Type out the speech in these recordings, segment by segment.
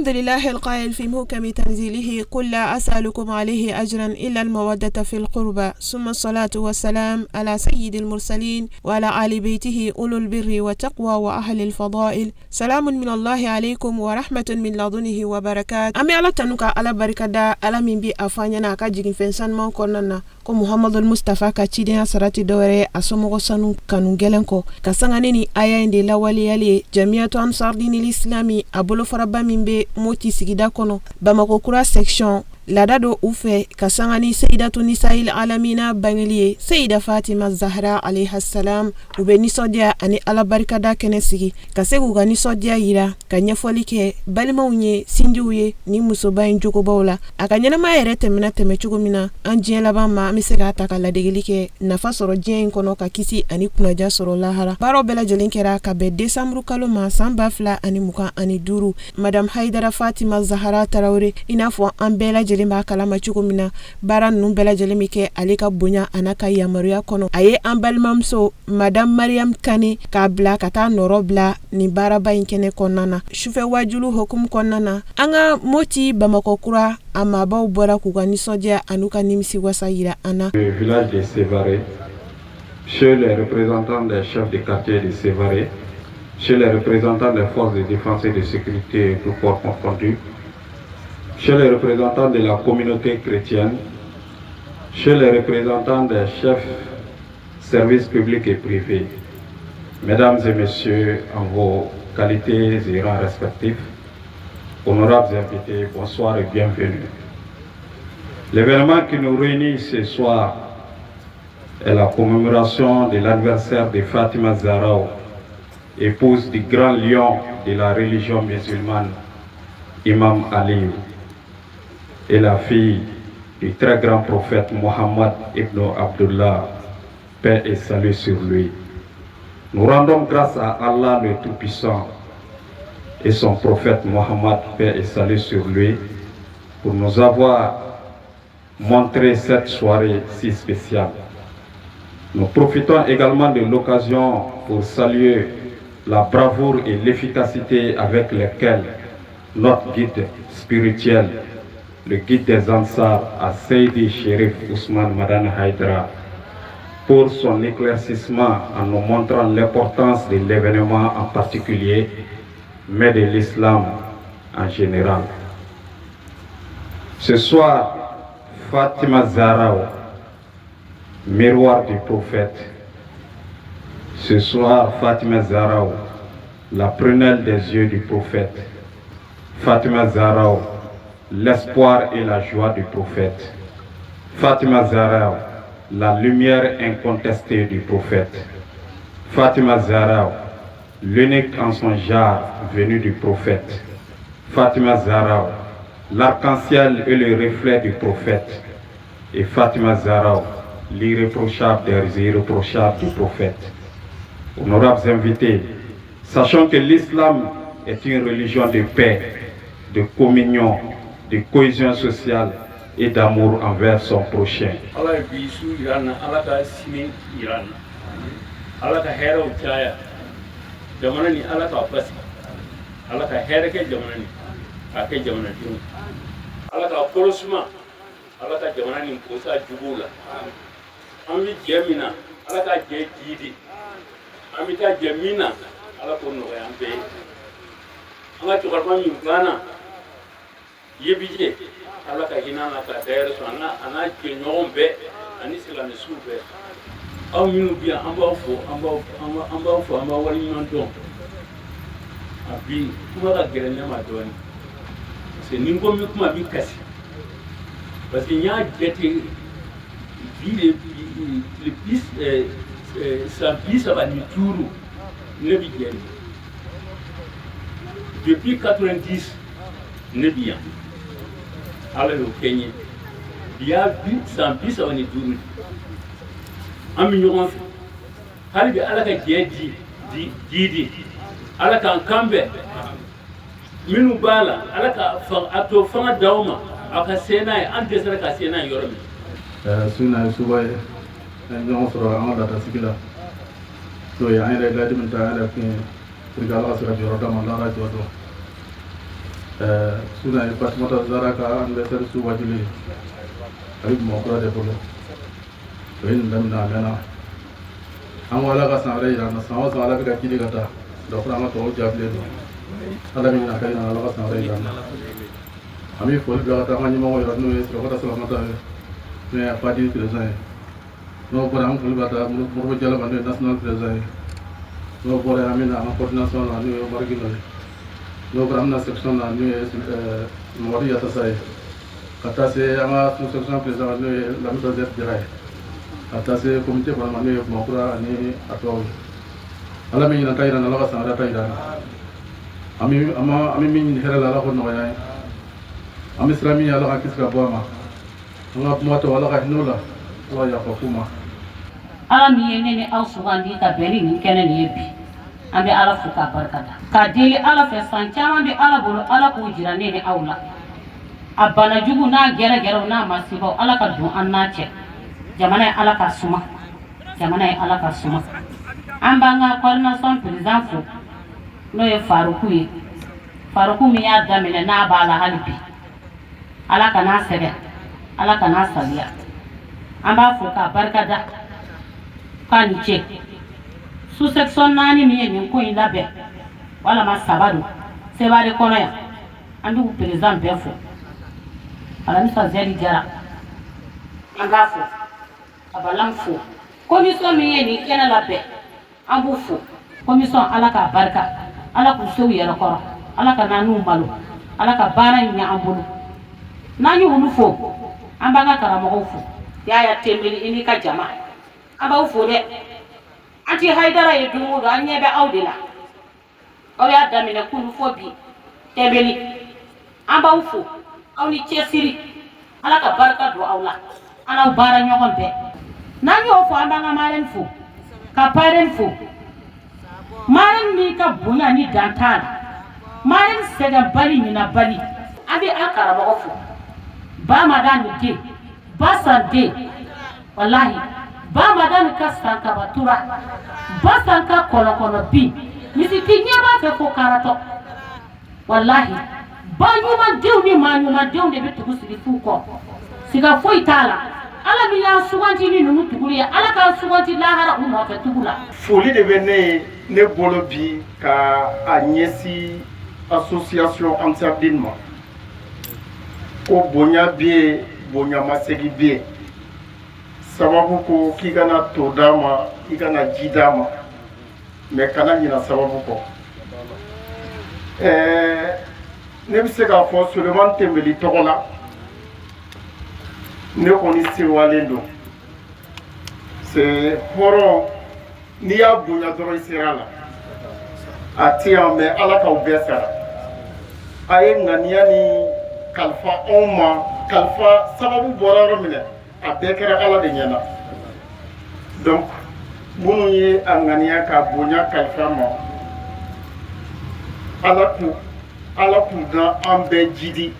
الحمد لله القائل في محكم تنزيله قل لا أسألكم عليه أجرا إلا المودة في القربى ثم الصلاة والسلام على سيد المرسلين وعلى آل بيته أولو البر والتقوى وأهل الفضائل. سلام من الله عليكم ورحمة من لدنه وبركات. أمي على تنوكا على بركة دا على من بي أفانينا كاجيكين فنسان ما كوننا ko Muhammadu Mustafa ka ciden sarati dore asomo sanu kanu gelenko kasangane ni aya inde lawali yale Jamiatu Ansar Dinil Islami abolo faraba mimbe moti sigida kono Bamako Kura section ladado ufe kasangani Sayyidatu Nisail Alamina Bangeliye Sayyida Fatima Zahra alayha salam ube nisodia ani ala barikada kene sigi kasegu ga nisodia yira kanyefoli ke balima unye sindiuye ni musoba injugo bawla akanyana ma yere temena temechugo mina anjie labama misega ataka ladegeli ke nafa soro jien kono ka kisi ani kunaja soro lahara baro bela jelinkera ka be Desambre kalo ma samba fla ani muka ani duru Madam Haidara Fatima Zahra Tarawre inafo ambela jelimba kalama chugo mina bara numbela jelimike alika bunya anaka yamaria kono aye ambalmamso Madam Mariam Kane ka bla kata norobla ni baraba inkene konana shufe wajulu hukum konana anga moti Bamako Kura ama baw bora ku gani sodia anuka nimsi wasayira ana le village de Sévaré, chez les représentants des chefs de quartier de Sévaré, chez les représentants des forces de défense et de sécurité tout corps confondus, chez les représentants de la communauté chrétienne, chez les représentants des chefs services publics et privés, mesdames et messieurs, en vos qualités et rangs respectifs, honorables invités, bonsoir et bienvenue. L'événement qui nous réunit ce soir est la commémoration de l'anniversaire de Fatima Zahra, épouse du grand lion de la religion musulmane, Imam Ali, et la fille du très grand prophète Mohammed ibn Abdullah, paix et salut sur lui. Nous rendons grâce à Allah le Tout-Puissant et son prophète Mohammed, paix et salut sur lui, pour nous avoir montré cette soirée si spéciale. Nous profitons également de l'occasion pour saluer la bravoure et l'efficacité avec lesquelles notre guide spirituel, le guide des Ansar, à Seydi Chérif Ousmane Madane Haïdara, pour son éclaircissement en nous montrant l'importance de l'événement en particulier, mais de l'islam en général. Ce soir, Fatima Zahra, miroir du prophète. Ce soir, Fatima Zahra, la prunelle des yeux du prophète. Fatima Zahra, l'espoir et la joie du prophète. Fatima Zahra, la lumière incontestée du prophète. Fatima Zahra, l'unique en son genre venu du prophète. Fatima Zahra, l'arc-en-ciel et le reflet du prophète. Et Fatima Zahra, l'irréprochable des irréprochables du prophète. Honorables invités, sachant que l'islam est une religion de paix, de communion, de cohésion sociale et d'amour envers son prochain. Jamanani ala ka basi ala ka hɛrɛ kɛ jamana ni a kɛ jamanadenw ala ka kɔlɔsuma ala ka jamana ni kosa juguw la an bɛ jɛ min na ala ka jɛ jiidi an bɛ taa jɛ min na ala k'o nɔgɔya an bɛɛ ye an ka cɛkɔrɔba min banna yebije ala ka hinɛ an na ka dayɛlɛ sɔn an n'a jɛɲɔgɔn bɛɛ ani silamɛsuw bɛɛ aw minnu bi yan an b'aw fo an b'aw wale ɲuman dɔn a bi kuma ka gɛrɛ ne ma dɔɔnin parce que ni n ko n bɛ kuma bi kasi parce que n y'a jate bi san 35 ne bi jɛni depuis 90 ne bi yan ala y'o kɛ n ye bi y'a san 35 an bɛ ɲɔgɔn fɛ hali bi ala ka jɛ di ala k'an kan bɛn minnu b'a la ala ka a to fanga d'aw ma a ka se n'a ye an dɛsɛra ka se n'a ye yɔrɔ min. su na ye suba ye ɲɔgɔn sɔrɔ an ka laadasigi la n'o ye an yɛrɛ ladi min ta an yɛrɛ kun ye pour que ala ka se ka jɔyɔrɔ d'a ma n'ala jɔ dɔn suna Fatimata Zara ka anniversaire su wajuli abi mo ko de bolo to yin dam na mena an wala ka san rai na san wa ala ka kidi kata do ko ma to jable do ala mi na kai na ala ka san rai na ami fol ga ta ma ni mo yo no es ko ta salamata me parti président no ko am fol ga ta mo jala ban national président no ko ami na ma coordination na ni margi no programme section na ni mori yata sai kata se ama section président ni la méthode dirai kata se comité pour manu mokura ni ato ala mi na tayra na la sa ra tayra ami min hera la ko no ya ami islami ala ka kisra boama nga moto wala ka hinola wa ya ko kuma ala mi yene ni aw sugandi ka beri ni kenen yebi ambe ala fuka barkata ka deli ala fe san caman be ala bolo ala ko jira ne ni awla abana jugu na gera gera na masibo ala ka dun annace jamana ala ka suma ambanga coordination président fo no ye faruku mi ya damele na bala halbi ala kana sebe ala kana saliya amba fuka barkata kan che sous section nani mi yen ko ila be wala ma sabadu se bare kono ya andu président be fo ala ni sa zeli jara anga fo abalam fo commission mi yen kena la be ambu fo commission ala ka barka ala ku sew yera koro ala ka nanu malu ala ka bara nya ambulu nani hunu fo amba ga karamo fo ya tembeli ini ka jama aba fo de anti haidara ye dumu do anye be awdila o ya damine kunu fo bi tembeli amba ufu awni chesiri ala ka barka do awla ana bara nyokon be nanyo fo amba nga maren fo ka paren fo maren mi ka bunya ni dantan maren sega bali ni na bali abi akara mo fo ba madani de ba sande wallahi ba madani ka sanka batura ba sanka kono bi misi tinyama fe ko karato wallahi ba nyuma dew ni ma nyuma dew de bitu sigi fuko siga foi tala ala mi ya suganti ni numu tuguri ala ka suganti lahara umma fe tugula foli de bene ne bolo bi ka anyesi association Ansardinma ko bonya bi bonya masegi bi sababu ko kigana to dama kigana jidama me kana nyina sababu ko ne bi se ka fo Suleiman Tembeli togola ne koni sewalendo c'est horo ni ya bonya doro isirala atia me ala ka ubesara aye ngania ni kalfa umma kalfa sababu boraro mine a bekere ala de nyana donc munu ye angania ka bonya kalfa mo ala ku da ambe jidi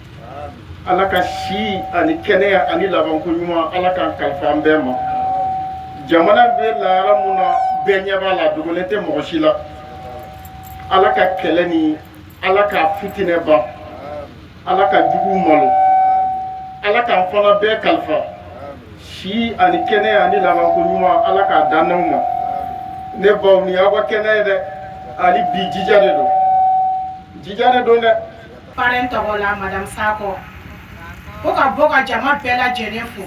ala ka shi ani kenya ani laban ko nyuma ala kan kalfa ambe mo jamana be la ramuna benya bala dugolete mo shila ala ka keleni ala ka fitine ba ala ka jugu malo ala ka fana be kalfa shi ani kene ani laban ko nyuma ala ka danuma ne baw ni awa kene de ali bi jijare do ne parent wala madame Sako ko boka jama bela jenefo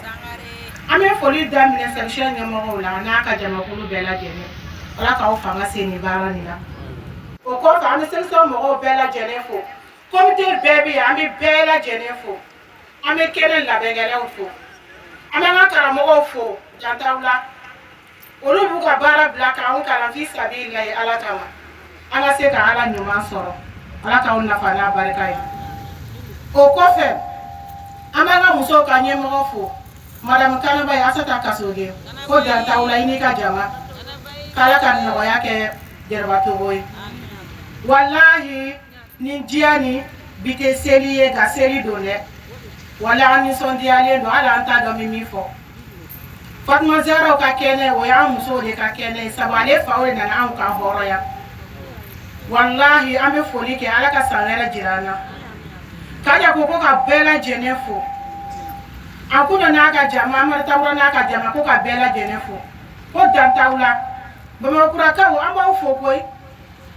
ame foli damine section nyamo la na ka jama kulu bela jene ala ka o fanga seni bara ni la o ko fa ame section mo bela jenefo comité bébé ame bela jenefo ame kene la begele fo ame na kara mo fo jantawla olu bu ka bara blaka on kala fi sabila ala kama ala se ka ala nyuma soro ala ka on nafa na baraka o ko fe amanga muso ka nyemo fo madame Kanaba ya sata kasoge ko danta ula ini ka jama kala kan no yake derba to boy wallahi ni jiani bite seliye ga seli dole wala ani sondi ale no ala anta do mimi fo Fatma Zara ka kene o ya muso de ka kene sabale faole na an ka horo ya wallahi ame foli ke ala ka sanera jirana kaya ko ka bela jenefo akuno na ka jama amar tawra na ka jama ko ka bela jenefo ko dantawla bama kura ka o amba fo koy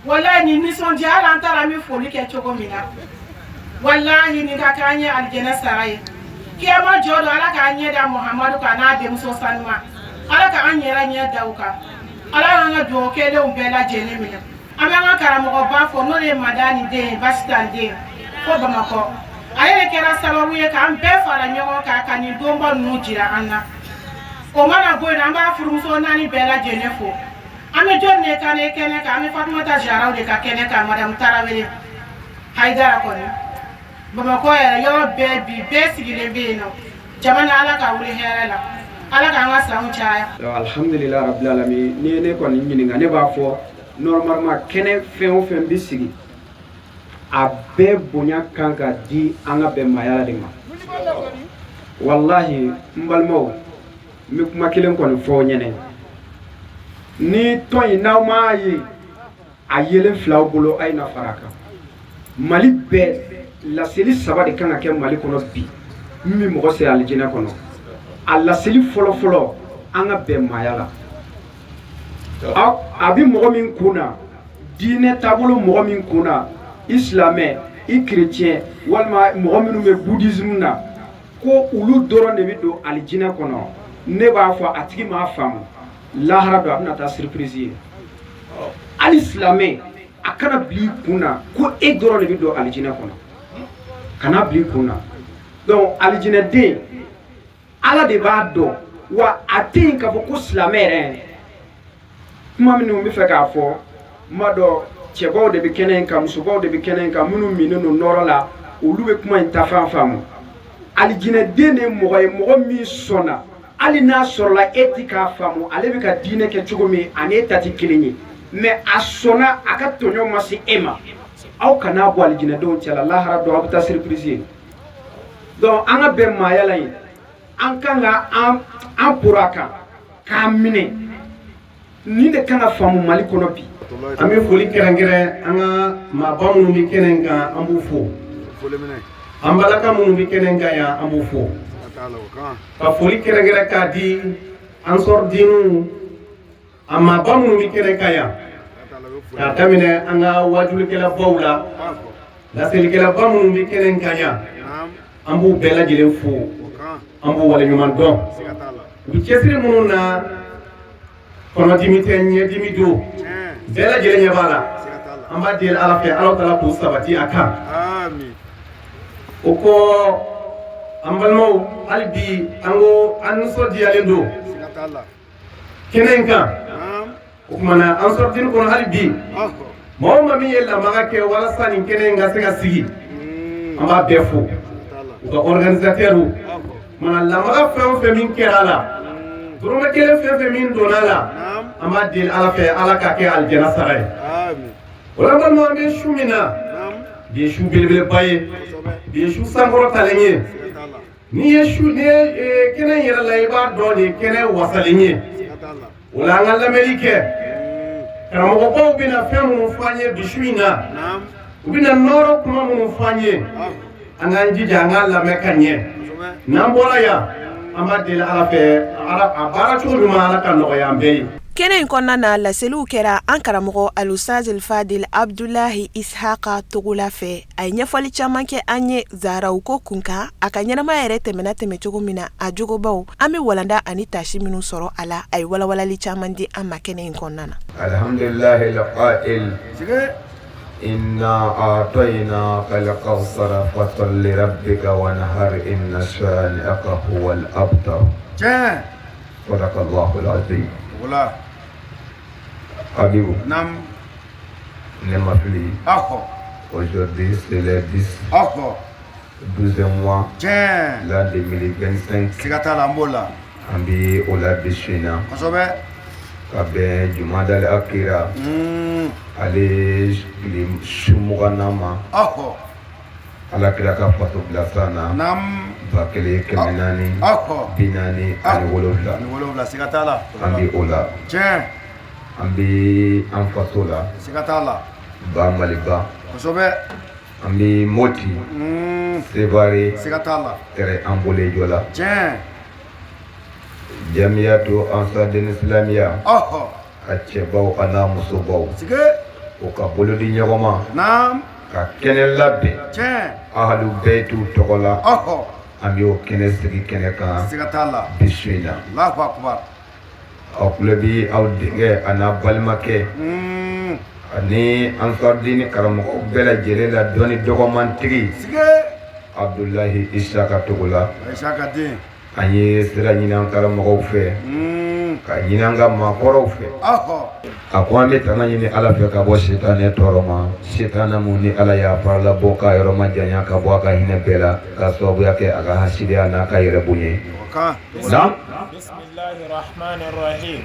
wallahi ni son di ala antara mi fo li ke chogo mina wallahi ni ka kanye aljana saray kiyama jodo ala ka anye da muhammadu kana de muso sanma ala ka anyera nye dauka ala nga do kele umbela jene mina amanga karamo ba fo no le madani de bastande ko bamako ayele kera sababu ye kan be fara nyogo ka kani domba nu jira anna o mana go na ba furumuso nani bela jene fo ame jonne kane kene ka ame Fatumata Jaraw de ka kene ka madam Tarawele haidara ko ne bamako ya yo be sigire be no jamana ala ka wuri herela ala ka nga sa unchaya alhamdulillah rabbil alamin ni ne ko ni nyini ne ba fo normalement kene fen bisigi a bɛɛ bonya kan ka di an ka bɛn mayala de ma wallahi n balimaw n bɛ kuma kelen kɔni fɔ ɲɛnɛ ni tɔn in n'aw m'a ye a yelen filaw bolo a ye na fara a kan mali bɛɛ laseli 3 de kan ka kɛ mali kɔnɔ bi min bɛ mɔgɔ se alijinɛ kɔnɔ a laseli fɔlɔfɔlɔ an ka bɛn mayala a bɛ mɔgɔ min kun na diinɛ taabolo mɔgɔ min kun na islamɛ i chrétien walima mɔgɔ minnu bɛ bouddhisme na ko ulu dɔrɔn de bɛ don alijinɛ kɔnɔ ne b'a fɔ a tigi m'a faamu lahara don a bɛna taa surprise ye hali silamɛ a kana bila i kun na ko e dɔrɔn de bɛ don alijinɛ kɔnɔ kana bila i kun na donc alijinɛden ala de b'a dɔn wa a tɛ yen k'a fɔ ko silamɛ yɛrɛ kuma minnu bɛ fɛ k'a fɔ n b'a dɔn cɛbaw de bɛ kɛnɛ in kan musobaw de bɛ kɛnɛ in kan minnu minnen don nɔrɔ la olu bɛ kuma in ta fan faamu alijinɛden de ye mɔgɔ min sɔnna hali n'a sɔrɔla e ti k'a faamu ale bɛ ka diinɛ kɛ cogo min ani e ta ti kelen ye mais a sɔnna a ka tɔɲɔ ma se e ma aw kana bɔ alijinɛdenw cɛla lahara don aw bɛ taa surprise ye donc an ka bɛn maayala in an kan ka an poro a kan k'a minɛ nin de kan ka faamu mali kɔnɔ bi an bɛ foli kɛrɛnkɛrɛn an ka maaba minnu bɛ kɛnɛ kan an b'u fo an balaka minnu bɛ kɛnɛ kan yan an b'u fo ka foli kɛrɛnkɛrɛn k'a di an sɔrɔdiniw a maaba minnu bɛ kɛnɛ kan yan k'a daminɛ an ka wajulikɛlabaw la laselikɛlaba minnu bɛ kɛnɛ kan yan an b'u bɛɛ lajɛlen fo an b'u waleɲuman dɔn u bɛ cɛsiri minnu na kɔnɔdimi tɛ ɲɛdimi don bɛɛ lajɛlen ɲɛ b'a la an b'a deli ala fɛ ala taala k'u sabati a kan o kɔ an balimaw hali bi an ko an nisɔndiyalen don kɛnɛ in kan o kumana an sɔrɔdini kɔnɔ hali bi mɔgɔ o maa min ye lamaga kɛ walasa nin kɛnɛ in ka se ka sigi an b'a bɛɛ fo u ka organisatɛriw kumana lamaga fɛn o fɛn min kɛra a la dɔrɔmɛ kelen fɛn fɛn min donna a la an b'a deli ala fɛ ala k'a kɛ alijana sara ye o la balimaw an bɛ su min na bi ye su belebeleba ye bi ye su sankɔrɔtalen ye n'i ye kɛnɛ in yɛrɛ la i b'a dɔn nin kɛnɛ wasalen ye o la an ka lamɛnni kɛ karamɔgɔbaw bɛna fɛn minnu fɔ an ye bi su in na u bɛna nɔrɔ kuma minnu fɔ an ye an k'an jija an k'a lamɛn ka ɲɛ n'an bɔra yan an b'a deli ala fɛ a baara cogo ɲuman ala ka nɔgɔya an bɛɛ ye. kɛnɛ in kɔnɔna na laseliw kɛra an karamɔgɔ Alusaz Fadil Abdulahi Ishaqa Togola fɛ a ye ɲɛfɔli caman kɛ an ye Zaraw ko kunkan a ka ɲɛnamaya yɛrɛ tɛmɛ cogo min na a jogobaw an bɛ walanda ani tasi minnu sɔrɔ a la a ye walawalali caman di an ma kɛnɛ in kɔnɔna na. Alhamdulillahi al-qa'il inna a'tayna al-kawthara fasalli rabbika wanhar inna shani'aka huwal abtar. Sadaqallahu al-azim. Voilà. Habibou. Nam. Ne m'appelez. Aujourd'hui, c'est le 12e mois. L'an 2025. Sigata Lambola. Ambi Ola Bishina. Kosobe. Kabe Jumadal Akira. Ale Shumuganama. Ala kira ka fato bilasana. Nam. Bakele kemenani. Binani ani wolofla. Ani wolofla sigatala. Ambi Ola. Ambi an fato la. Sigatala. Ba Maliba. Kosobe. Ambi moti Sévaré Sigatala tere ambole jola Tiens Jamiyatu Ansar din Islamia Oho Kache baw ana muso baw Sige O ka bolo di nyogoma Naam Ka kene labbe Tiens Ahlu Beytu tokola Oho Ambi o kene sigi kene kan Sigatala Bismillah Allahu Akbar Aklebi aw dinge ana balmake Ani Ansar din karamoko bela jelela doni dogomantigi Sige Abdullahi Ishaka tokola Ishaka din Anye sira ñinan karamoko fe ka ñinanga makoro fe Oho ako ambe tanga ñini ala fe ka bo sitane toroma sitana mu ni ala ya parla boka yoro ma janya ka bo ka hine bela ka sobu yake aga hasidi ana ka yere bunye Ka nam Bismillahir Rahmanir Rahim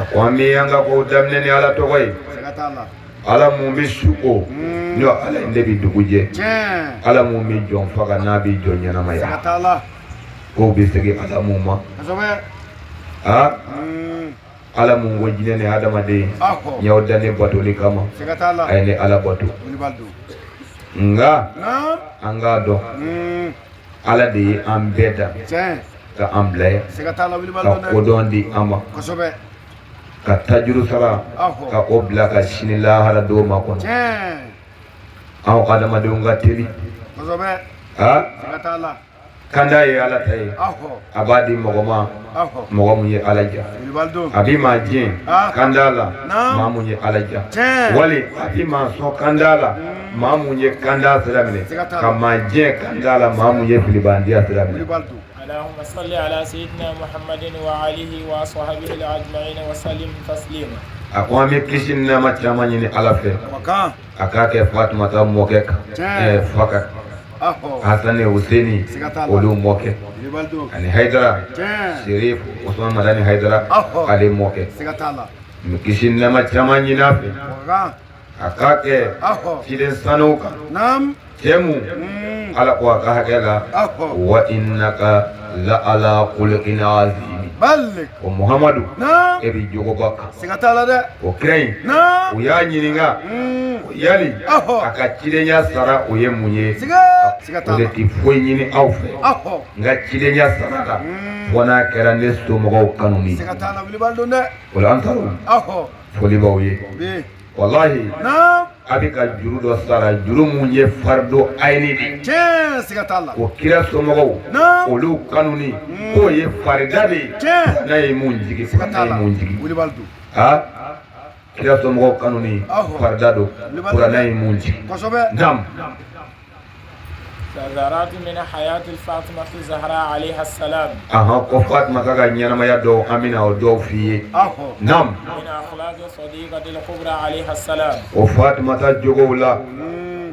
ako ambe yanga ko damne ni ala to koy Sigatala ala mu mi suko no ala inde bi duguje Tiens ala mu mi jon faga na bi jon nyana ma ya Sigatala ko bi segi ala mu ma Asobe ha ala mu wajine ne adama de Oho nyawdane batoli kama Sigatala ay ne ala batu Ulibaldu nga Naam anga do ala de ambeda Tiens ka amble Sigatala ka Ulibaldu kodondi ama Kosobe ka tajuru sara Oho ka obla ka shinila hala do ma kon Tiens aw adama de nga teli Kosobe ha Sigatala kanda ye ala tay Oho abadi mogoma Oho mogomu ye alaja Ulibaldu abi ma jin kandala Naam. mamu ye alaja Tiens wali abi ma so kandala mamu ye kanda siramine ka ma jin kandala mamu ye filibandia siramine Ulibaldu اللهم صل على سيدنا محمد وآله وصحبه الأجمعين وسلم تسليما ako ami kishin na machama nyini ala fe Waka akake Fatuma ta moke fakat Oho Hassan Husseini olu moke Ulibaldu ani Haidara Tiens Sharif Usman Madani Haidara Oho ali moke Sigatala kishin na machama nyina fe Waka akake Oho filin sanuka Naam temu ala ko aka hakela Oho wa innaka la ala khuluqin azim Balik o Muhammadu Naam ebi jogo baka Sigatala de o krain Naam o ya nyininga o yali Oho akachilenya sara o yemunye Siga o Sigatala de ti foi nyini awfe Oho nga chilenya sara wana kera nesto mo kanuni Sigatala Ulibaldu de wala antaru Oho foli bawye Bi wallahi Naam abika juru do sara juru munye fardo aini di Tiens Sigatala o kira somogo Naam olu kanuni ko ye faridabe Tiens na ye munjigi na ye Sigatala munjigi Ulibaldu ha kira somogo kanuni faridado pura na ye munjigi Kosobe nam ذرات من حياة الفاطمة الزهراء عليها السلام aha ko Fatma kaga nyanama ya do amina o do fiye Oho nam من أخلاق صديقة الكبرى عليها السلام o Fatma ta jogo la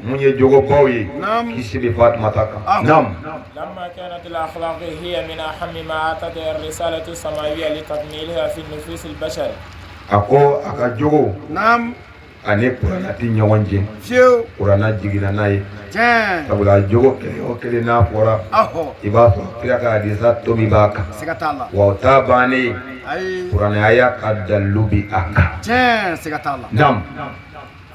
munye jogo bawye Nam. kisi bi Fatma ta ka nam لما كانت الأخلاق هي من أهم ما أتت الرسالة السماوية لتكميلها في النفوس البشر ako aka jogo Naam ane kurana ti nyawanje Fiu kurana jigina naye Tiens sabula jogo kele o kele na fora Oho iba so kira ka hadisa to bi baka Sigatala wa tabani Ay kurana aya kadalubi aka Tiens Sigatala nam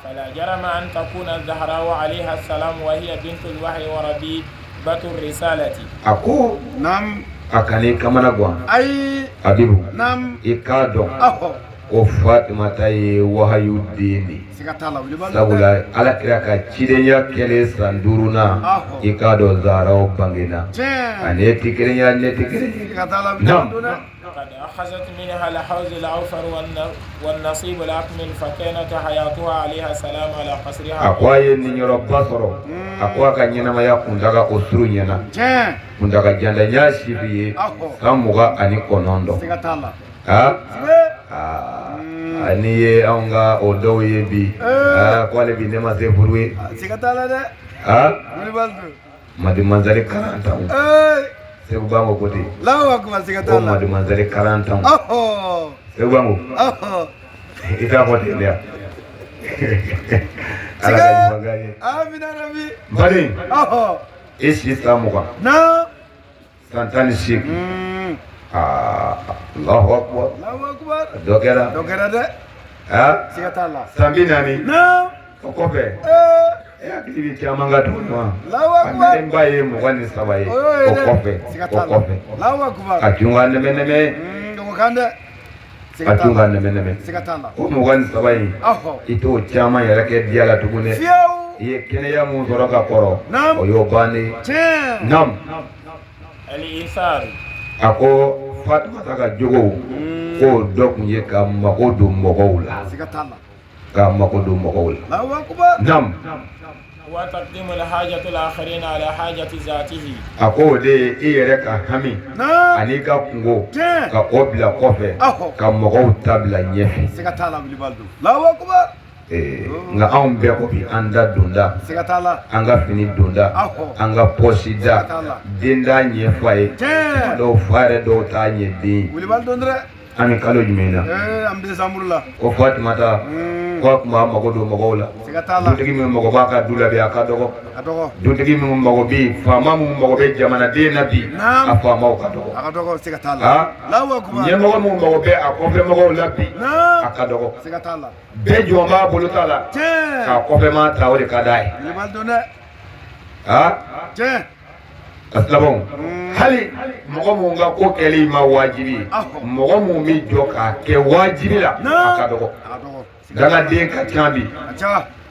فلا جرم أن تكون الزهراء عليها السلام وهي بنت الوحي وربيبة الرسالة ako Naam akane kamana gwa Ay abibu Naam ikado Oho o Fatima ta ye wahayu dini Sigatala Ulibaldu sabula ala kira ka cidenya kele sanduruna ikado zarao bangena Tiens ane tikirenya ne tikirenya Sigatala nam Ulibaldu قد أخذت منها الحوز الأوفر والنصيب الأكمل فكانت حياتها عليها السلام على قصرها akwaye ni nyoro basoro akwa ka nyana maya kundaga osuru nyana Tiens kundaga janda nya shibiye kamuga ani konondo Sigatala ha ani ye anga odo ye bi kwale bi ne ma se furwe Sigatala de ha Ulibaldu madi manzali 40 ans Sebu bango kote Allahu Akbar o Sigatala madi manzali 40 ans Oho Sebu bango Oho ita kote lea ala ga magani Amina Rabbi mbali Oho ishi samuka Na santani shik Allahu Akbar Allahu Akbar dokera de ha Sigatala sambi nani Na okofe Ibi caman ka dugu ma an ba ye mɔgɔ ni saba ye o kɔfɛ a tun ka nɛmɛ a tun ka nɛmɛ o mɔgɔ ni saba in I t'o caman yɛrɛ kɛ diya la tuguni I ye kɛnɛya mun sɔrɔ ka kɔrɔ o y'o bannen nam a ko Fatumata ka jogo k'o dɔ tun ye ka mago don mɔgɔw la ka mago don mɔgɔw la nam وتقديم الحاجة الآخرين على حاجة ذاته. Ako de I yɛrɛ ka hami ani ka kungo ka o bila kɔfɛ ka mɔgɔw ta bila ɲɛfɛ. Siga t'a la wuli Baldo. Allahu akbar. Nka anw bɛɛ ko bi an da donda an ka fini donda an ka pɔsi da den t'a ɲɛ fa ye dɔw fa yɛrɛ dɔw t'a ɲɛ den wuli Baldo dɛ. An bɛ kalo jumɛn na an bɛ décembre la ko Fatumata ko a tun b'a mago don mɔgɔw la dutigi min mago b'a ka du la bi a ka dɔgɔ dutigi min mago bɛ faama min mago bɛ jamanaden na bi a faamaw ka dɔgɔ a ka dɔgɔ siga t'a la ɲɛmɔgɔ min mago bɛ a kɔfɛ mɔgɔw la bi a ka dɔgɔ siga t'a la bɛɛ jɔn b'a bolo t'a la k'a kɔfɛ maa ta o de ka d'a ye Aslamu hali mɔgɔ mun ka ko kɛli ma wajibi mɔgɔ mun bi jɔ k'a kɛ wajibi la a ka dɔgɔ dangaden ka ca bi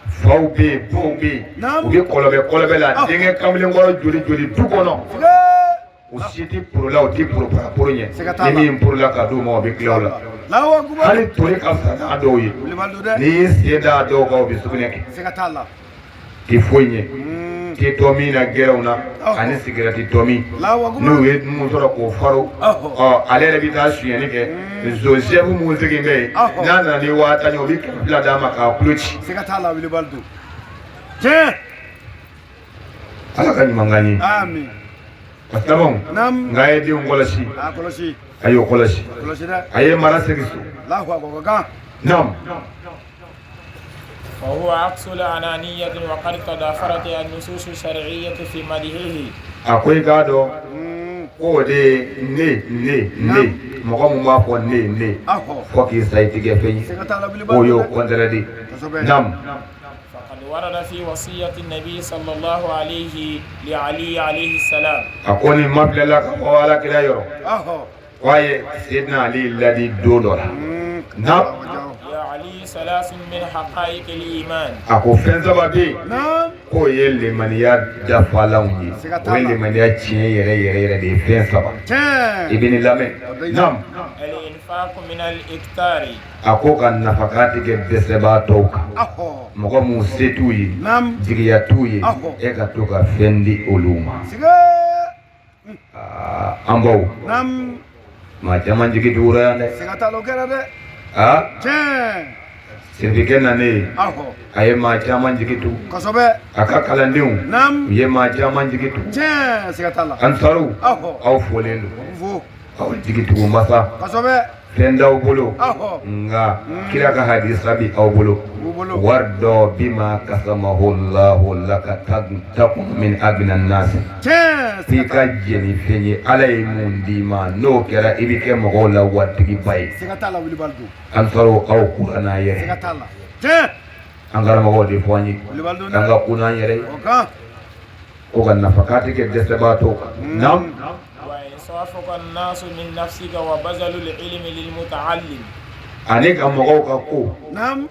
faw bɛ yen baw bɛ yen u bɛ kɔlɔbɛ la denkɛ kamalenkɔrɔ joli du kɔnɔ u si tɛ poro la u tɛ poro ɲɛ ni min poro la ka d'u ma o bɛ tila o la hali tori ka fisa n'a dɔw ye n'i y'i sen da a dɔw kan u bɛ sugunɛ kɛ tɛ foyi ɲɛ tɛ tɔ min na gɛrɛw na ani sigɛrɛti tɔ min n'u ye mun sɔrɔ k'o faro ale yɛrɛ bɛ taa suyɛni kɛ zo sɛfu mun segin bɛ yen n'a nana ni 1000 ye o bɛ 100 d'a ma k'a kulo ci Ala ka ɲuman k'an ye Aslamu nka ye denw kɔlɔsi a y'o kɔlɔsi a ye mara segin so naam وهو عكس الأنانية وقد تضافرت النصوص الشرعية في مدحه. Akwai gado ko de ne mɔgɔ mun b'a fɔ ne fɔ k'i sa I tigɛ fɛn o y'o kɔntɛrɛdi nam. فقد ورد في وصية النبي صلى الله عليه لعلي عليه السلام. A ko nin ma bilala ka bɔ Alakira yɔrɔ k'a ye Seydina Ali ladi don dɔ la nam. علي 3 من حقائق الإيمان. Ako fɛn saba bɛ yen k'o ye limaniya dafalanw ye o ye limaniya tiɲɛ yɛrɛ de ye fɛn saba I bɛ nin lamɛn nam. الإنفاق من الإكثار. A ko ka nafaka tigɛ dɛsɛbaatɔw kan mɔgɔ mun se t'u ye jigiya t'u ye e ka to ka fɛn di olu ma an baw maa caman jigi tugura yan dɛ Sirikɛ nanen a ye maa caman jigi tugu a ka kalandenw u ye maa caman jigi tugu Ansaru aw folen don aw jigi tugu masa fɛn d'aw bolo nka kira ka hadisa bi aw bolo wari dɔ bima kasamahu Allahu laka takun min agna nasi f'i ka jɛni fɛn ye Ala ye mun d'i ma n'o kɛra I bɛ kɛ mɔgɔw la waritigiba ye Ansaru aw kura n'a yɛrɛ an karamɔgɔw de fɔ an ye k'an ka kun n'an yɛrɛ ye ko ka nafaka tigɛ dɛsɛbaatɔw kan naam. وإنصافك الناس من نفسك وبذل العلم للمتعلم. Ani ka mɔgɔw ka ko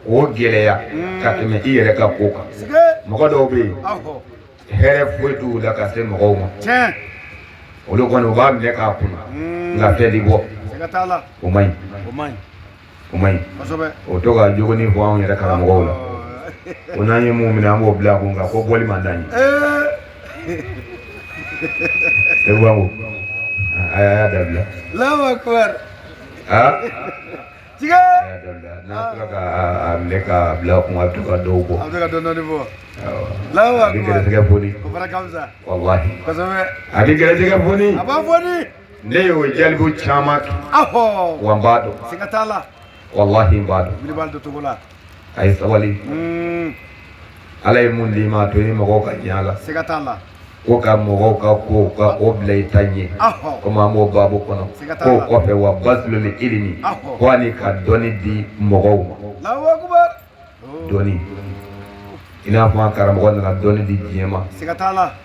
o gɛlɛya ka tɛmɛ I yɛrɛ ka ko kan mɔgɔ dɔw bɛ yen hɛrɛ foyi t'u la ka se mɔgɔw ma olu kɔni u b'a minɛ k'a kunna nka fɛn tɛ bɔ o man ɲi o to ka jogoni fɔ anw yɛrɛ karamɔgɔw la ko n'an ye mun minɛ an b'o bila a kun kan ko bɔli man d'an ye Ewango aya dabila Allahu akbar tiga n'a tora ka minɛ ka bila kun a bɛ to ka dɔw bɔ a bɛ ka dɔɔni bɔ Allahu akbar a bɛ gɛrɛsɛgɛ foni o fana ka fisa wallahi kosɛbɛ a bɛ gɛrɛsɛgɛ foni a b'a foni ne y'o jalibu caman kɛ wa n b'a dɔn siga t'a la wallahi n b'a dɔn wuli b'a dɔn cogo la a ye sabali Ala ye mun d'i ma to ni mɔgɔw ka ɲɛ a la siga t'a la ko ka mɔgɔw ka ko ka o bila I ta ɲɛ komi an b'o baabu kɔnɔ k'o kɔfɛ wa bazlul ilmi ko ani ka dɔnni di mɔgɔw ma dɔnni ina fa karamɔgɔ nana dɔnni di diɲɛ ma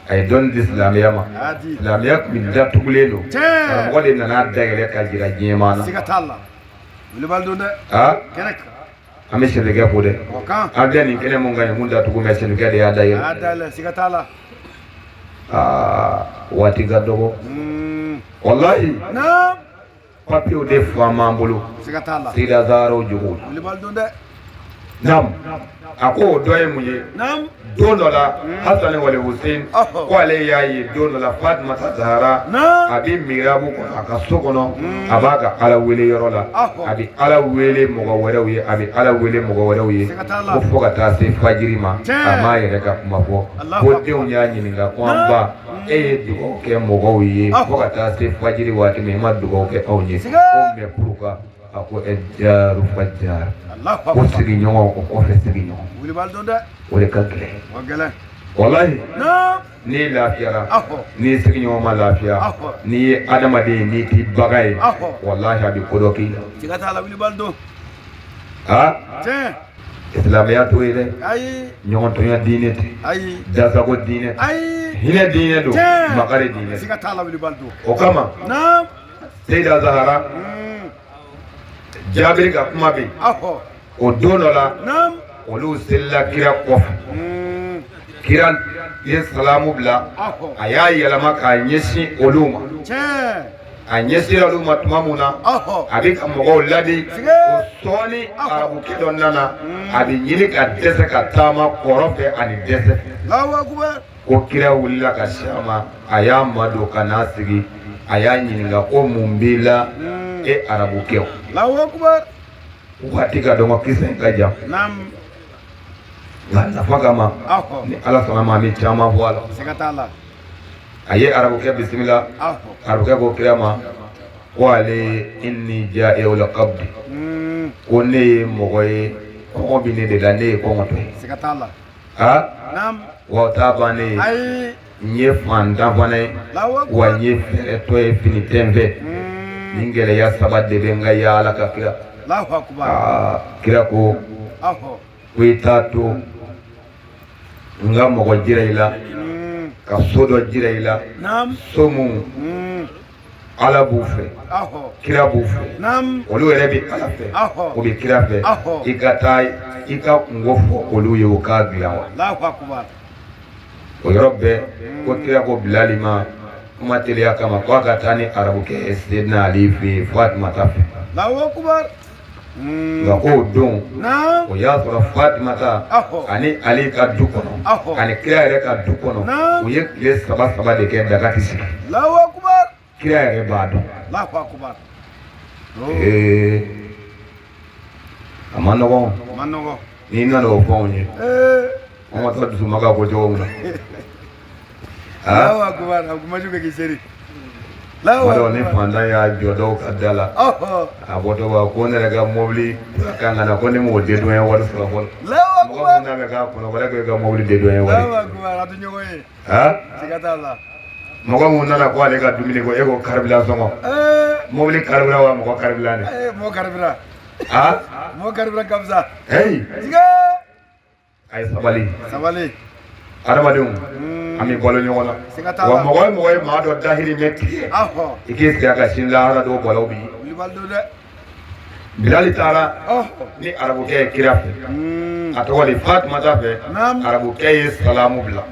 a ye dɔnni di silamɛya ma silamɛya tun bɛ datugulen don karamɔgɔ de nana dayɛlɛ ka jira diɲɛ ma na an bɛ sɛnɛkɛ fo dɛ an bɛ nin kɛnɛ mun kan ye mun datugu mɛ sɛnɛkɛ de y'a dayɛlɛ waati ka dɔgɔ walahi papiyew de fan b'an bolo Seyida Zaharaw jogo Naam a ko o dɔ ye mun ye don dɔ la Hasani wali Hussein ko ale y'a ye don dɔ la Fatumata Zahara a bɛ mihrabu kɔnɔ a ka so kɔnɔ a b'a ka Ala wele yɔrɔ la a bɛ Ala wele mɔgɔ wɛrɛw ye a bɛ Ala wele mɔgɔ wɛrɛw ye ko fo ka taa se fajiri ma a m'a yɛrɛ ka kuma fɔ ko denw y'a ɲininka ko an ba e ye dugawu kɛ mɔgɔw ye fo ka taa se fajiri waati min e ma dugawu kɛ anw ye ko mais pourquoi a ko jaru fajar ko sigiɲɔgɔn o kɔfɛ sigiɲɔgɔn o de ka gɛlɛn walahi n'i lafiyara n'i sigiɲɔgɔn ma lafiya n'i ye adamaden ye n'i t'i baga ye walahi a bɛ ko dɔ k'i la silamɛya t'o ye dɛ ɲɔgɔntɔnya diinɛ tɛ dasago diinɛ hinɛ diinɛ don makari diinɛ o kama Seyida Zahara Jabiri ka kuma bɛ o don dɔ la olu selila kira kɔfɛ kira ye salamu bila a y'a yɛlɛma k'a ɲɛsin olu ma a ɲɛsira olu ma tuma mun na a bɛ ka mɔgɔw ladi o sɔɔni arabukɛ dɔ nana a bɛ ɲini ka dɛsɛ ka taama kɔrɔ fɛ ani dɛsɛ ko kira wulila ka si a ma a y'a madon ka n'a sigi a y'a ɲininka ko mun b'i la e arabukɛw waati ka dɔn ko kisɛ in ka jan nka nafa kama ni Ala sɔnna ma an bɛ caman fɔ a la a ye arabukɛ bisimila arabukɛ ko kira ma ko ale inni jaa'il qabdi ko ne ye mɔgɔ ye kɔngɔ bɛ ne de la ne ye kɔngɔtɔ ye wa o t'a bannen ye n ye fantan fana ye wa n ye fɛɛrɛtɔ ye fini tɛnfɛ nin gɛlɛya saba de bɛ n ka yaala ka kira kira ko ko i t'a to n ka mɔgɔ jira i la ka so dɔ jira i la so mun Ala b'u fɛ kira b'u fɛ olu yɛrɛ bɛ Ala fɛ o bɛ kira fɛ i ka taa i ka kungo fɔ olu ye o k'a dilan wa o yɔrɔ bɛɛ ko kira ko Bilali ma kuma teliya kama ko a ka taa ni arabukɛ Seydina Ali fɛ yen Fatumata fɛ nka k'o don o y'a sɔrɔ Fatumata ani Ali ka du kɔnɔ ani kira yɛrɛ ka du kɔnɔ u ye tile saba de kɛ daga tɛ sigi kira yɛrɛ b'a dɔn a ma nɔgɔn n'i nana o fɔ anw ye an ka taa dusuma ka bɔ cogo min na Tuma ni fantan y'a jɔ dɔw ka da la a bɔtɔ ba ko ne yɛrɛ ka mobili kan ka na ko ni m'o den dɔ ye wari sɔrɔ fɔlɔ mɔgɔ min n'a bɛ k'a kɔnɔ wɛrɛ ko i ka mobili den dɔ ye wari mɔgɔ min nana ko ale ka dumuni ko e ko karibila sɔngɔ mobili karibila wa mɔgɔ karibila ne mɔgɔ karibila kamisa heyi a ye sabali adamadenw an bɛ balo ɲɔgɔn na wa mɔgɔ ye maa dɔ dahirimɛ tigɛ i k'i sigi a ka sini lahara dɔw bɔlaw bi Bilali taara ni arabukɛ ye kira fɛ a tɔgɔ de Fatumata fɛ arabukɛ ye salamu bila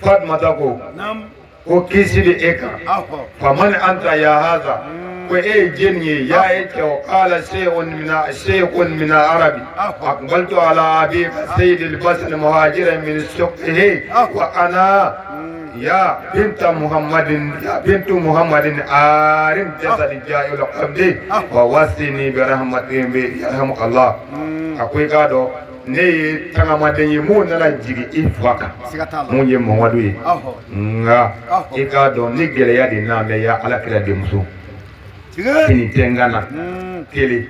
Fatumata ko kisi bɛ e kan faman anta ya haza ko e ye jeni ye ya ye cɛ o kala shay'un min arabi aqbaltu ala abika sayyidil basri muhajiran min suqihi wa ana ya bintu muhammadin arim jasadi ja'il qabdi wa wasini bi rahmatin bi yarhamukallah akwai gado ne ye tagamaden ye mun nana jigi i fa kan mun ye Mamadu ye nka i k'a dɔn ni gɛlɛya de n'a bɛ ya Alakira denmuso fini tɛ n kana kelen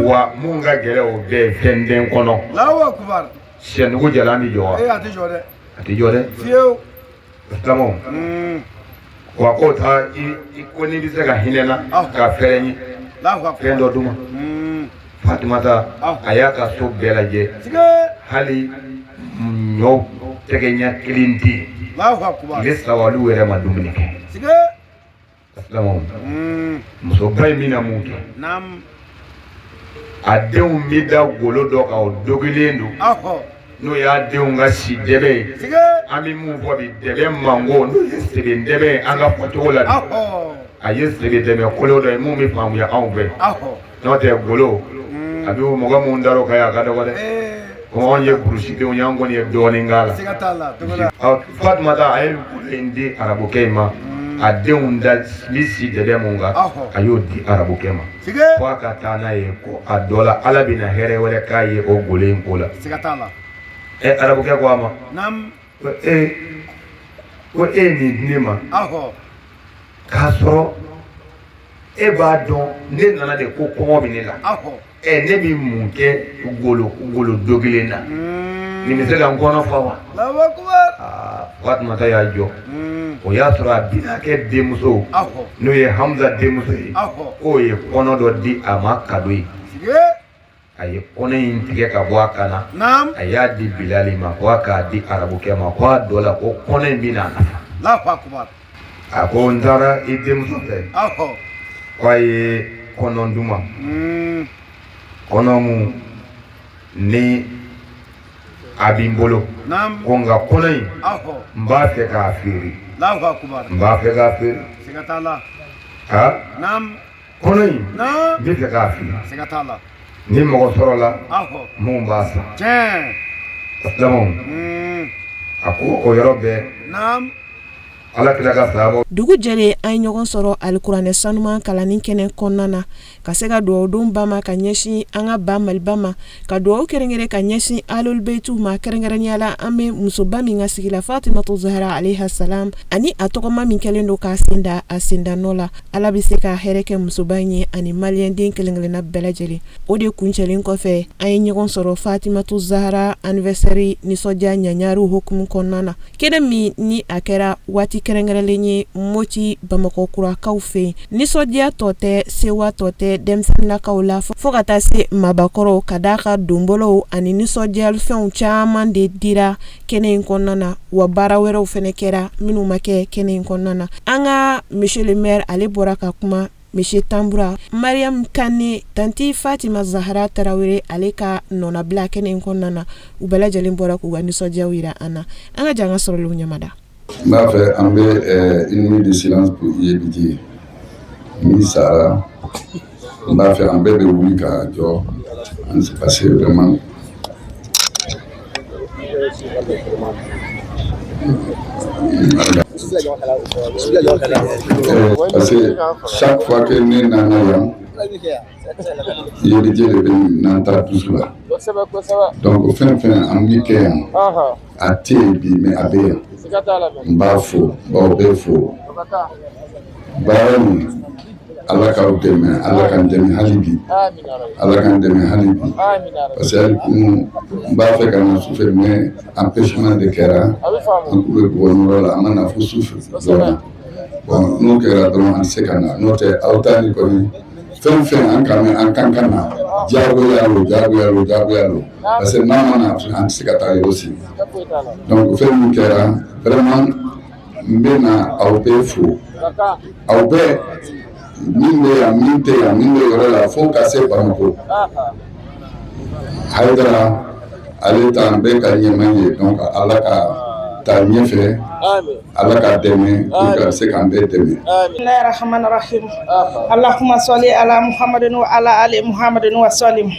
wa mun ka gɛlɛ o bɛɛ ye fɛn den kɔnɔ sɛnugu jalan bɛ jɔ wa a tɛ jɔ dɛ silamɛw wa k'o ta i ko n'i bɛ se ka hinɛ na ka fɛrɛ n ye fɛn dɔ d'u ma Fatimata a y'a ka so bɛɛ lajɛ hali ɲɔ tɛgɛɲɛ kelen tɛ yen tile saba olu yɛrɛ ma dumuni kɛ silamɛw musoba in bɛna mun kɛ a denw bɛ da golo dɔ kan o dogilen don n'o y'a denw ka si dɛbɛ ye an bɛ mun fɔ bi dɛbɛ mango n'o ye sebe dɛbɛ ye an ka fɔcogo la a ye sebe dɛbɛ kolo dɔ ye mun bɛ faamuya anw fɛ n'o tɛ golo a bɛ mɔgɔ minnu dar'o kan yan a ka dɔgɔ dɛ ko anw ye burusidenw ye an kɔni ye dɔɔnin k'a la Fatumata a ye golo in di arabukɛ in ma a denw da bi si dɛbɛ mun kan a y'o di arabukɛ ma fo a ka taa n'a ye ko a dɔ la Ala bɛna hɛrɛ wɛrɛ k'a ye o golo in ko la arabukɛ ko a ma ko e nin di ne ma k'a sɔrɔ e b'a dɔn ne nana de ko kɔngɔ bɛ ne la ne bɛ mun kɛ golo dogilen na nin bɛ se ka n kɔnɔ fa wa Fatumata y'a jɔ o y'a sɔrɔ a bɛna kɛ denmuso n'o ye Hamza denmuso ye k'o ye kɔnɔ dɔ di a ma kado ye a ye kɔnɔ in tigɛ ka bɔ a kan na a y'a di Bilali ma ko a k'a di arabukɛ ma ko a dɔ la ko kɔnɔ in bɛna nafa a ko n taara i denmuso fɛ ko a ye kɔnɔ d'u ma kɔnɔ mun ni a bɛ n bolo ko nka kɔnɔ in n b'a fɛ k'a feere n b'a fɛ k'a feere kɔnɔ in n bɛ fɛ k'a feere ni mɔgɔ sɔrɔla mun b'a san silamɛw a ko o yɔrɔ bɛɛ Ala kira ka sahaba dugu jɛlen an ye ɲɔgɔn sɔrɔ alikuranɛ sanuman kalanni kɛnɛ kɔnɔna na ka se ka dugawu don ba ma ka ɲɛsin an ka ba Maliba ma ka dugawu kɛrɛnkɛrɛn ka ɲɛsin alul beitu ma kɛrɛnkɛrɛnnenya la an bɛ musoba min ka sigi la Fatimatu Zahra alayha salam ani a tɔgɔma min kɛlen don k'a senda a sendanɔ la Ala bɛ se ka hɛrɛ kɛ musoba in ye ani maliyɛn den kelen-kelenna bɛɛ lajɛlen o de kuncɛlen kɔfɛ an ye ɲɔgɔn sɔrɔ Fatimatu Zahra anniversaire nisɔndiya ɲaɲaru hukumu kɔnɔna na kɛnɛ min ni a kɛra waati kɛrɛnkɛrɛnlen ye Moti Bamakɔ kurakaw fɛ nisɔndiya tɔ tɛ sewa tɔ tɛ denmisɛnninlakaw la fo ka taa se mabakɔrɔw ka d'a ka donbɔlaw ani nisɔndiyalifɛnw caman de dira kɛnɛ in kɔnɔna na wa baara wɛrɛw fɛnɛ kɛra minnu ma kɛ kɛnɛ in kɔnɔna na an ka monsieur le maire ale bɔra ka kuma Monsieur Tambura Mariam Kane tanti Fatima Zahra Tarawele ale ka nɔnabila kɛnɛ in kɔnɔna na u bɛɛ lajɛlen bɔra k'u ka nisɔndiyaw yira an na an ka janga sɔrɔliw ɲamada n b'a fɛ an bɛ une minute de silence pour Yebiji min sara n b'a fɛ an bɛɛ bɛ wuli ka jɔ parce que vraiment parce que chaque fois que ne nana yan Yebiji de bɛ n'an taara toujours la donc fɛn fɛn an bɛ kɛ yan a tɛ yen bi mais a bɛ yan n b'a fo baw bɛ fo baara min Ala k'aw dɛmɛ Ala k'an dɛmɛ hali bi Ala k'an dɛmɛ hali bi parce que n b'a fɛ ka na sufɛ mais empêchement de kɛra an kun bɛ gouvernement la an ma na fo sufɛ dɔrɔn bon n'o kɛra dɔrɔn an tɛ se ka na n'o tɛ aw ta ni kɔni fɛn fɛn an kan ka na diyagoya lo parce que n'a ma na an tɛ se ka taa yɔrɔ si donc fɛn min kɛra vraiment n bɛ na aw bɛɛ fo aw bɛɛ min bɛ yan min tɛ yan min bɛ yɔrɔ la fo ka se Bamako Haidara ale t'an bɛɛ ka ɲɛmaa ye donc Ala ka taa ɲɛfɛ Ala ka dɛmɛ pour ka se k'an bɛɛ dɛmɛ. Bismillahirrahmanirrahim. Allahumma salli ala Muhammadin wa ala ali Muhammadin wa sallim.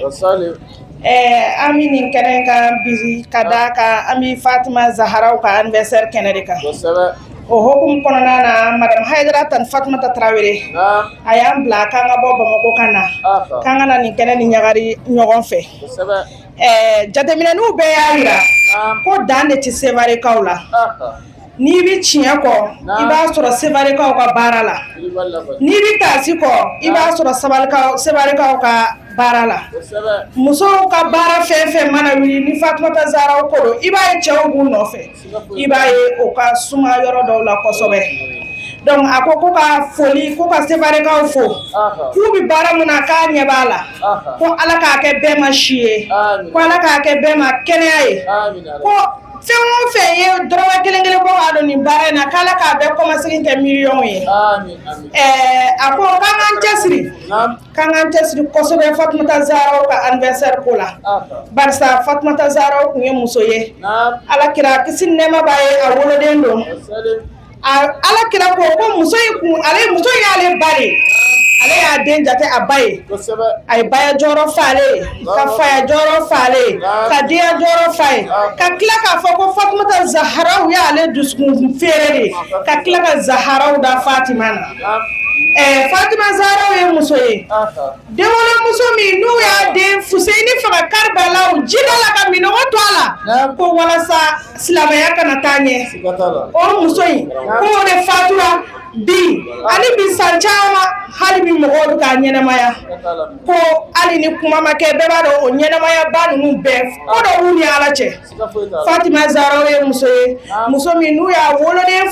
An bɛ nin kɛnɛ kan bi ka d'a kan an bɛ Fatima Zahra ka anniversaire kɛnɛ de kan. O hukumu kɔnɔna na Madame Haidara tan Fatumata Tarawele a y'an bila k'an ka bɔ Bamako ka na k'an ka na nin kɛnɛ ni ɲagari ɲɔgɔn fɛ. Jateminɛniw bɛɛ y'a jira ko dan de tɛ Sevarekaw la. N'i bɛ tiɲɛ kɔ i b'a sɔrɔ Sevarekaw ka baara la n'i bɛ taasi kɔ i b'a sɔrɔ Sevarekaw ka baara la musow ka baara fɛn fɛn mana wuli ni Fatumata Zahra ko don i b'a ye cɛw b'u nɔfɛ i b'a ye o ka suma yɔrɔ dɔw la kosɛbɛ donc a ko ko ka foli ko ka séparé kaw fo fu bi bara muna ka ɲɛ b'a la ko ala k'a kɛ bɛɛ ma si ye ko ala k'a kɛ bɛɛ ma kɛnɛya ye ko fɛn o fɛn ye dɔrɔmɛ kelen kelen bɔ k'a don nin baara in na k'ala k'a bɛɛ kɔmasegin kɛ miliyɔn ye a ko k'an k'an cɛsiri kosɛbɛ Fatumata Zahra ka anniversaire ko la barisa Fatumata Zahra tun ye muso ye Alakira kisi ni nɛɛma b'a ye a woloden don Alakira ko muso in kun muso y'ale ba de ale y'a den jate a ba ye a ye baya jɔyɔrɔ fa ale ye ka faya jɔyɔrɔ fa ale ye ka diya jɔyɔrɔ fa ye ka tila k'a fɔ ko Fatumata Zahraw y'ale dusukun feere de ka tila ka Zahraw da Fatima na Fatima Zahraw ye muso ye denwolomuso min n'u y'a den Fuseni faga Karbala jida la ka minɔgɔ to a la ko walasa silamɛya kana taa ɲɛ o muso in ko o de fatura bi ani bi san caman hali bi mɔgɔw bɛ k'a ɲɛnamaya ko hali ni kuma ma kɛ bɛɛ b'a dɔn o ɲɛnamaya ba ninnu bɛɛ ko dɔ b'u ni Ala cɛ Fatima Zahraw ye muso ye muso min n'u y'a woloden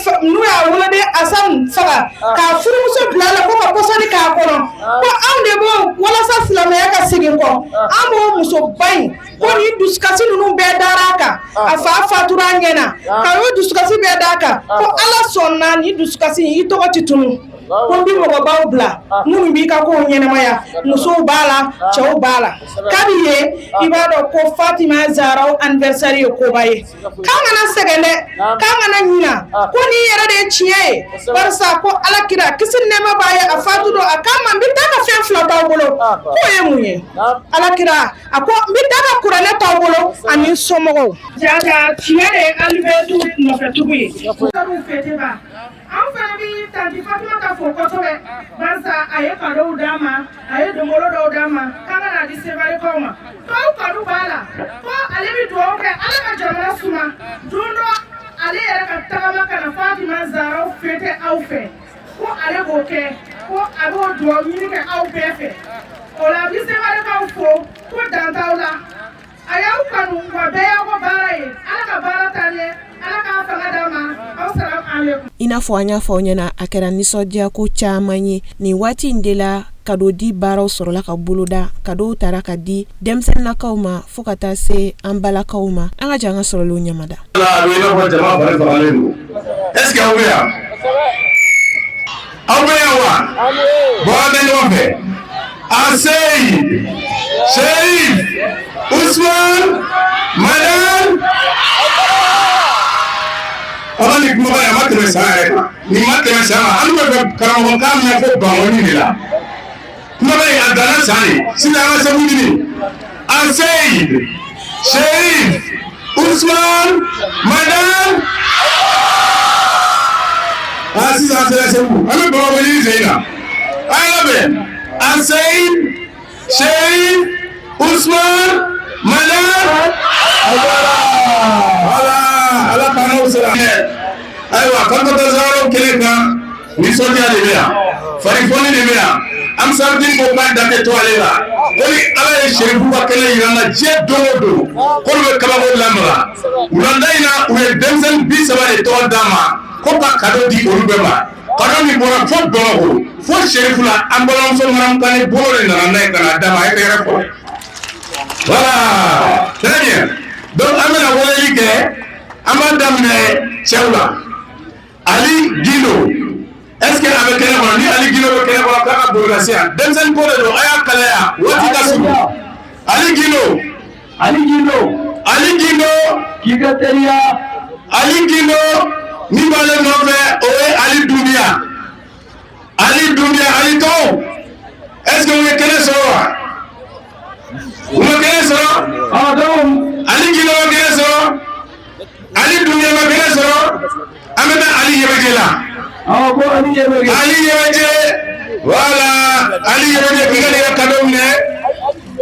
Asan faga k'a furumuso bila a la ko ka pɔsɔni k'a kɔnɔ ko anw de b'o walasa silamɛya ka segin kɔ an b'o muso ba in ko nin dusukasi ninnu bɛɛ dara a kan a fa fatura an ɲɛna ka y'o dusukasi bɛɛ d'a kan ko Ala sɔnna nin dusukasi in i tɔgɔ ti tunu ko bi mɔgɔbaw bila minnu b'i ka kow ɲɛnamaya musow b'a la cɛw b'a la kabi ye i b'a dɔn ko Fatima Zahraw anniversaire ye koba ye k'an kana sɛgɛn dɛ k'an kana ɲina ko nin yɛrɛ de ye tiɲɛ ye barisa ko Alakira kisi ni nɛɛma b'a ye a fatu don a k'a ma n bɛ taa ka fɛn fila t'aw bolo k'o ye mun ye Alakira a ko n bɛ taa ka kuranɛ t'aw bolo ani somɔgɔw jaga tiɲɛ de ye anniversaire nɔfɛtugu ye an fana bɛ tanti Fatumata fo kosɛbɛ barisa a ye cadeau d'a ma a ye dongolo dɔw d'a ma k'an ka n'a di sebarikaw ma k'aw cadeau b'a la ko ale bɛ dugawu kɛ Ala ka jamana suma don dɔ ale yɛrɛ ka tagama ka na Fatima Zahraw fêter aw fɛ ko ale b'o kɛ ko a b'o dugawu ɲini kɛ aw bɛɛ fɛ o la a bɛ sebarikaw fo ko dan t'aw la a y'aw kanu wa bɛɛ y'aw ka baara ye Ala ka baara taa ɲɛ Ala k'a fanga d'a ma aw sara alaikum. I n'a fɔ an y'a fɔ aw ɲɛna a kɛra nisɔndiya ko caman ye nin waati in de la kado di baaraw sɔrɔla ka boloda kadow taara ka di denmisɛnninakaw ma fo ka taa se an balakaw ma an ka jan ka sɔrɔlenw ɲamada. Est-ce que aw bɛ yan? Aw bɛ yan wa? Bɔn an bɛ ɲɔgɔn fɛ. Aseyid, Sherif, Usman, Madame. Ala ni kuma ya ma tɛmɛ san yɛrɛ kan ni ma tɛmɛ san kan an bɛ fɛ karamɔgɔkan min fɔ bangoni de la kuma bɛ a danna san de sisan an ka sɛbɛn ɲini Aseyid, Sherif, Usman, Madame. Sisan an sera sɛbɛn an bɛ bamakɔ ɲini sen na a yɛrɛ bɛ Aseyid, Sherif, Usman, Madame. Ala k'an'aw sera ayiwa Fatumata Zahraw kelen kan nisɔndiya de bɛ yan farifoni de bɛ yan an bɛ sabati ko k'a dante to ale la ko ni Ala ye Sherifu ka kɛnɛ yira an na diɲɛ don o don k'olu bɛ kabako lamaga wulada in na u ye denmisɛnnin 30 de tɔgɔ d'a ma ko ka cadeau di olu bɛɛ ma cadeau min bɔra fo Bamakɔ fo Sherifu la an balimamuso Mariam Kane bolo de nana n'a ye ka na d'a ma a ye tɛgɛrɛ fɔ voilà très bien donc an bɛna weleli kɛ an b'a daminɛ cɛw la Ali Gindo est-ce que a bɛ kɛnɛ kɔnɔ ni Ali Gindo bɛ kɛnɛ kɔnɔ k'a ka bolo ka se yan denmisɛnnin ko de don a y'a kalaya waati ka surun Ali Gindo k'i ka teriya Ali Gindo min b'ale nɔfɛ o ye Ali Dunbiya Ali tɔw est-ce que u ye kɛnɛ sɔrɔ wa u ma kɛnɛ sɔrɔ Ali Gindo ma kɛnɛ sɔrɔ Ali Dunbiya ma kɛnɛ sɔrɔ an bɛ taa Ali Yɛrɛkɛ la Ali Yɛrɛkɛ voilà Ali Yɛrɛkɛ k'i ka ne ka cadeau minɛ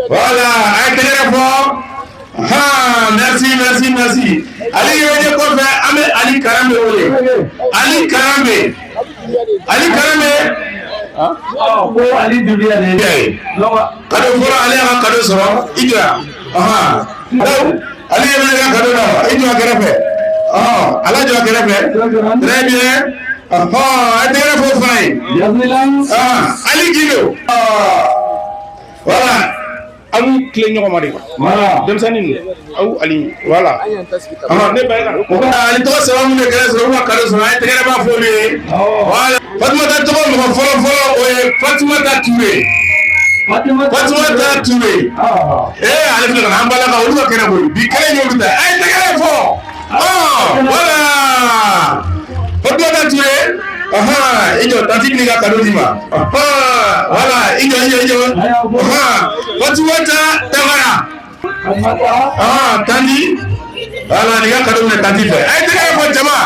voilà a ye tɛgɛrɛ fɔ merci Ali Yɛrɛkɛ kɔfɛ an bɛ Ali Karambe wele Ali Karambe ko Ali Dunbiya de ye cadeau fɔlɔ ale y'a ka cadeau sɔrɔ i jɔ yan Ali Yɛrɛkɛ ka cadeau la i jɔ a kɛrɛfɛ ala jɔ a kɛrɛfɛ très bien Adere fo fay. Ali Gindo. Voilà. Amu clé ñoko ma de. Voilà. Dem sanin aw Ali. Voilà. Ne bay ka. Ali to sa mu ne kala so ma kala so ay tegere ba fo le. Voilà. Fatima ta to mo folo o Fatima ta Touré. Fatima ta Touré. Ali fle na ambala ka o kere bo. Bi kala ñolu ta ay tegere fo. Voilà. Fatima ta Touré. Ijo tanti ni ka kado dima. Voilà, ijo. Fatima ta Tangara. Tandi. Voilà, ni ka kado ne tanti fe. Ay tegere fo jama.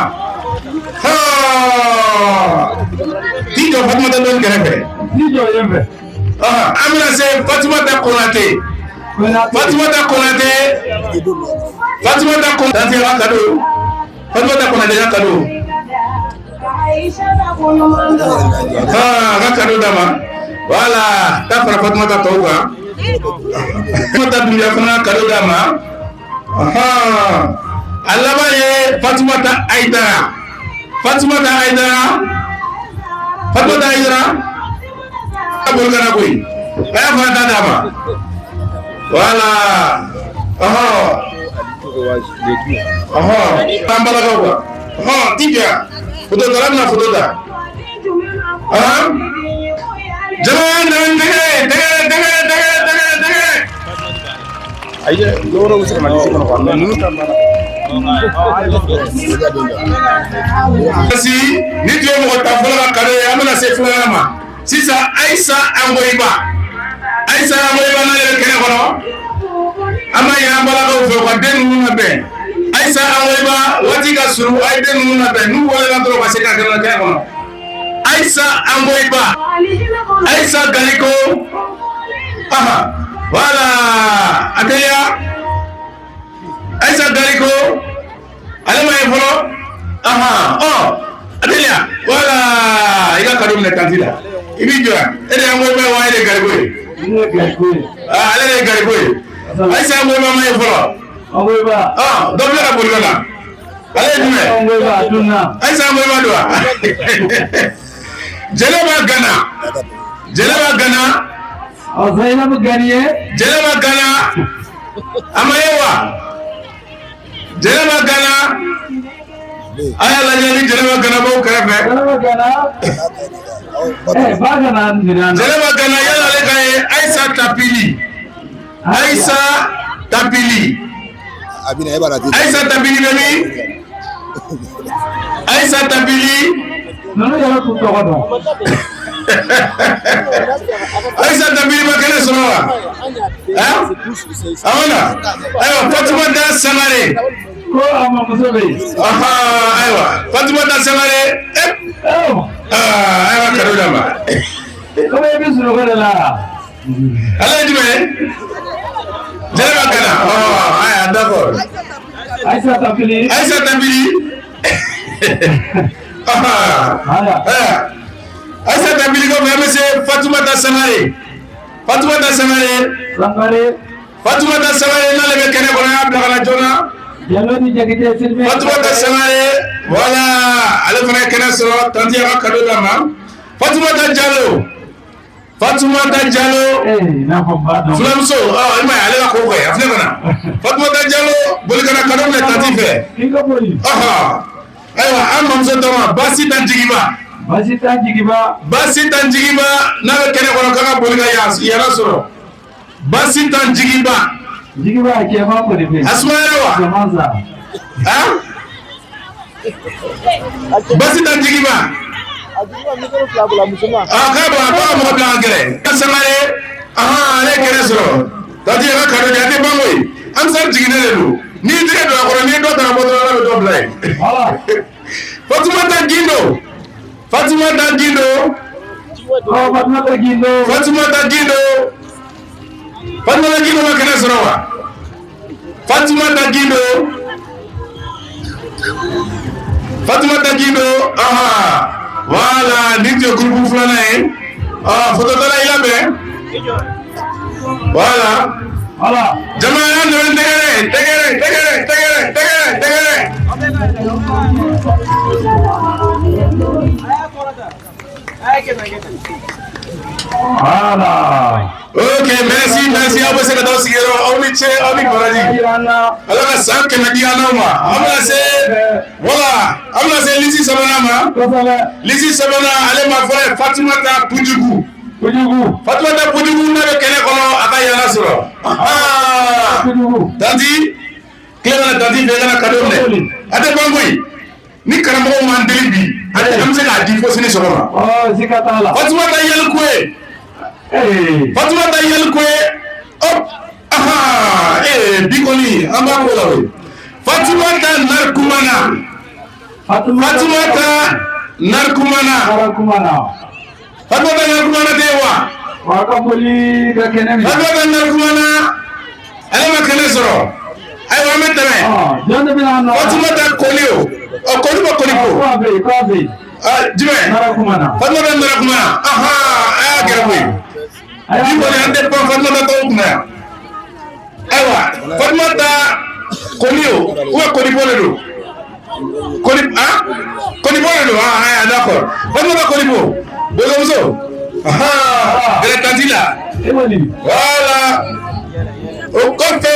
Ijo Fatima ta don kere fe. Ijo yembe. Amina se Fatima ta Konaté. Fatima ta Konaté ka kado. Fatima ta Konaté ka kado. Ka kado dama. Voilà, ta fara Fatima ta Toga. Fatima ta dunya fana kado dama. Alaba ye Fatima ta Aïdara. Fatima ta Aïdara. Bolgana koy. Aya fana ta dama. Voilà. Tambala ko. Tija. Foto na foto da. Jaman dege. Aye, loro usika malisi kono kwa nunu tambala. Si ni jo mo tafola kare amana se fulama. Sisa Aïssa Angoiba na le kene kono. Ama ya mbala ko fo ko den na be. Aïssa Angoiba wati ka suru ay den na be. Nu wala na tro basika kene kene kono. Aïssa Angoiba. Aïssa Galiko. Voilà. Adelia. Aïssa Galiko. Alema yefolo. Adelia. Voilà. Ila kadum ne kantila. Ibijwa. Ede Angoiba wa ile Galiko. Ale Galiko. Aïssa Angoiba ma yefolo. Angoiba. Dobla ka bolgana. Ale dume. Angoiba tunna. Aïssa Angoiba doa. Jeleba Gana. Zainab Ganiye. Jeleba Gana. Amayewa. Jeleba Gana. Aya la nyali Jeleba Gana ba ukafe. Jeleba Gana yala le kaye Aïssa Tapili. Aïssa Tapili baby. Aïssa Tapili. Non yala ku tokodo. Aïssa Tapili ba kene sonowa. Amana. Ayo Fatima da Samare. Ko ama musobe. Aywa. Fatima da Samare. Aywa kado dama. Ko be bisu ko la. Ala dime. Jeleba Gana. Aya d'accord. Aïssa Tapili. Aïssa Tapili ko me se Fatima da Samare. Fatima da Samare na le kene ko na abla kana jona. Yaloni jagite silme. Fatima da Samare voilà, ale fana kene soro tanti ka kado dama. Fatima da Diallo. Na ko bado. Flamso, ima ale ka ko ya fle kana. Fatima da Diallo boli kana kado le tanti fe. Kinga boli. Aywa am mamso dama Basi Tanjigiba na kene kono kaka boli ka yara soro. Basi Tanjigiba ke ma ko de. Asmaewa. Basi Tanjigiba. Kaba mo bla ngere. Samare. Ale kene soro. Tati ka kado de bangoy. Am sar jigine le lu. Ni dige do ko ni do ta mo do blay. Fatima Tangindo. Fatima Tangindo makana sarawa. Fatima Tangindo. Voilà, nitio groupe fulana photo tala ilabe. Voilà. Jamaa ndo tegere. Voilà. Ok, merci. Aw bɛ se ka taa sigi yɔrɔ aw ni ce aw ni baraji. Ala ka san 100 di an n'aw ma. An bɛna se voilà an bɛna se lisi sabanan ma. Lisi sabanan ale ma fɔ ye Fatumata Pujugu. Fatumata Pujugu n'a bɛ kɛnɛ kɔnɔ a ka yala sɔrɔ. Tanti tile mana tanti fɛ kana cadeau minɛ. A tɛ ban koyi. Ni karamɔgɔw m'an deli bi an bɛ se k'a di fo sini sɔgɔma. Siga t'a la. Fatumata Yalikoye. Fatumata Yalikoye. Hop. Bi kɔni an b'a ko la o ye. Fatumata Narkumana. Fatumata Narkumana. Fatumata Narkumana tɛ ye wa? Wa ka foli ka kɛnɛ min. Fatumata Narkumana ale ma kɛnɛ sɔrɔ. Ayiwa an bɛ tɛmɛ. Fatumata Kolio. Kolibo. Jumɛn? Fatumata Narakumana. A y'a gɛrɛ koyi. Bi kɔni an tɛ pan Fatumata tɔw kunna yan. Ayiwa Fatumata Kolio Kolibo de don. Kolibo de don. D'accord. Fatumata Kolibo. Bozomuso. Gɛrɛ tanti la. Voilà. O kɔfɛ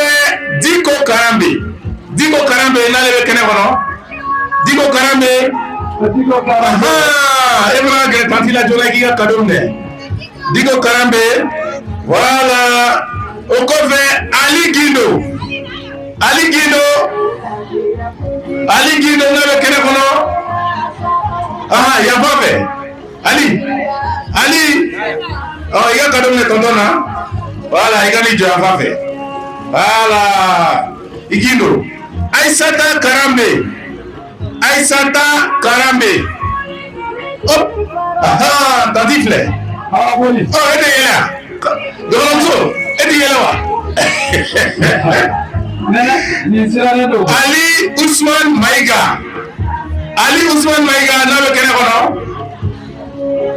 Diko Karambe n'ale bɛ kɛnɛ kɔnɔ. Diko Karambe. E mana gɛrɛ tanti la joona k'i ka cadeau minɛ. Diko Karambe. Voilà. O kɔfɛ Ali Gindo n'a bɛ kɛnɛ kɔnɔ. Yan fan fɛ. Ali. I ka cadeau minɛ tonton na. Voilà, i ka n'i jɔ yan fan fɛ. Voilà. I Gindo. Aïssata Karambe. Hop. Tanti filɛ. E de yɛlɛ yan. Dɔgɔmuso, e de yɛlɛ wa? Ali Usman Mayiga n'a bɛ kɛnɛ kɔnɔ.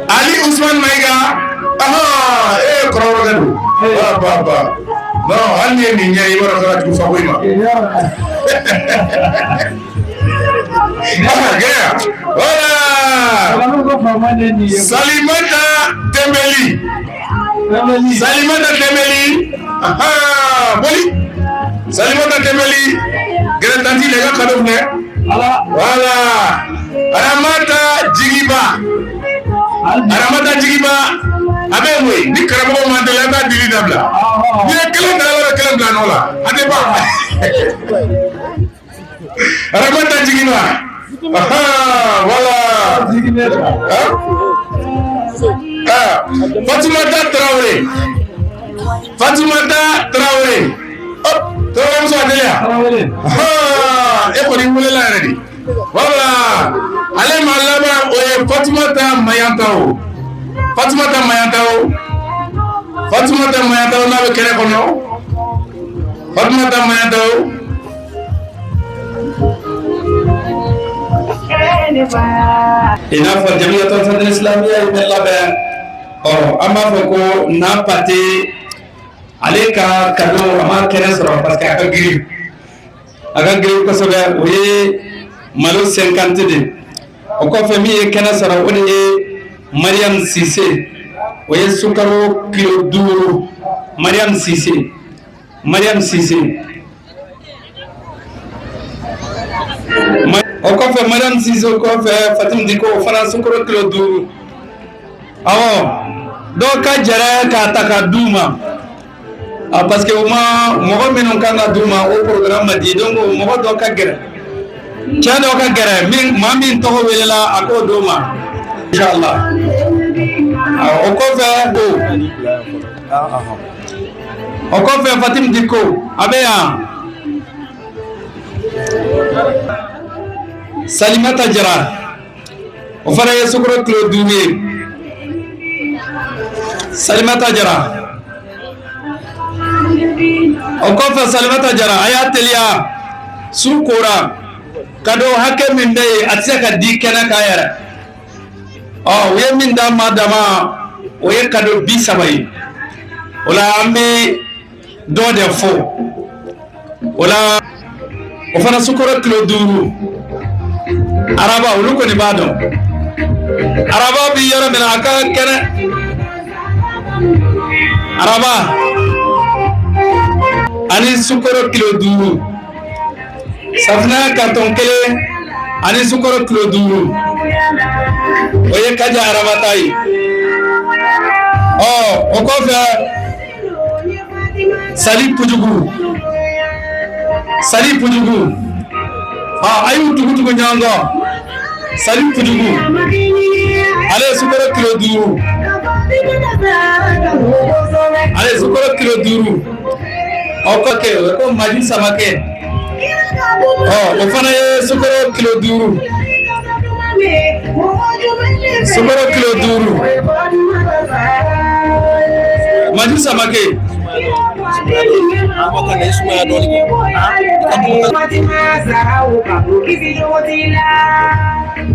Ali Usman Mayiga. Kɔrɔbɔrɔ don. Ba. Non, hali ni ye nin ɲɛ i b'a dɔn ka jugu fako in ma. Voilà. Salimata Tembeli. Boli. Salimata Tembeli. Gɛrɛ tanti le ka cadeau minɛ. Voilà. Aramata Jigiba. A bɛ mun ye ni karamɔgɔ man deli an b'a dili dabila. N'i ye kelen ta yɔrɔ kelen bila nɔ la a tɛ ban. Aramata Jigiba. Voilà. Fatumata Traoré. Traoré muso adeliya. E kɔni welela yɛrɛ de. Voilà. Ale ma laban o ye Fatumata Mayantao. Fatumata Mayantao n'a bɛ kɛnɛ kɔnɔ. Fatumata Mayantao. I n'a fɔ Jamiyatu Ansarul Islamiyya ye bɛ labɛn. An b'a fɔ ko n'a pate ale ka cadeau a ma kɛnɛ sɔrɔ parce que a ka girin kosɛbɛ. O ye malo 50 de. O kɔfɛ min ye kɛnɛ sɔrɔ o de ye Mariam Cissé. O ye sukaro kilo 5. Mariam Cissé. O kɔfɛ Mariam Cissé o kɔfɛ Fatim Diko o fana sukaro kilo 5. Dɔw ka jɛrɛ k'a ta ka d'u ma. Parce que o ma mɔgɔ minnu kan ka d'u ma o programme ma di donc mɔgɔ dɔw ka gɛrɛ. Cɛ dɔw ka gɛrɛ maa min tɔgɔ welela a k'o d'o ma. Inshallah. O kɔfɛ Fatim Diko a bɛ yan. Salimata Jara o fana ye sukaro kilo 5 ye. Salimata Jara. O kɔfɛ Salimata Jara a y'a teliya su kora cadeau hakɛ min bɛ yen a tɛ se ka di kɛnɛ kan yɛrɛ. U ye min d'a ma dama o ye cadeau 30 ye. O la an bɛ dɔ de fɔ. O la o fana sukaro kilo 5 araba olu kɔni b'a dɔn. araba bi yɔrɔ min na a ka kɛnɛ araba ani sukoro kilo 5 safinɛ karton 1 ani sukoro kilo 5 o ye kaja araba ta ye o kɔfɛ sali pujugu a y'u tugu ɲɔgɔn kɔ sali pujugu ale ye sukoro kilo 5 ale ye sukoro kilo 5 o kɔkɛ o ko maji samakɛ o fana ye sukoro kilo 5 sukoro kilo 5 maji samakɛ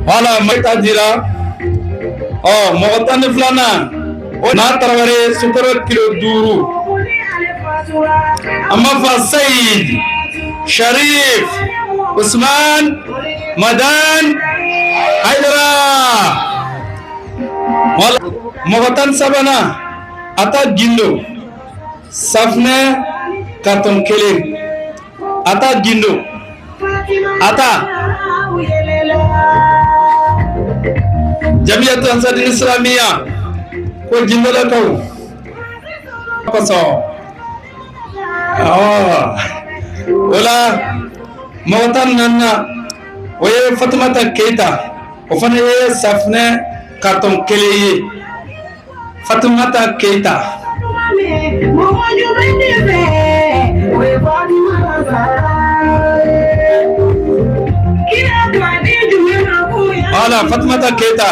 wala maita dira mɔgɔ 12 n'a Tarawele sukoro kilo 5 amma fa Sayid Sharif Usman Madan Haidara wala mɔgɔ 17 ata gindo safne karton 1 ata gindo ata Jamiyat Ansarul Islamiyah ko gindo la kaw paso wala mawtan nanna oye Fatimata Keita o fana ye safne karton 1 ye Fatimata Keita ala Fatimata Keita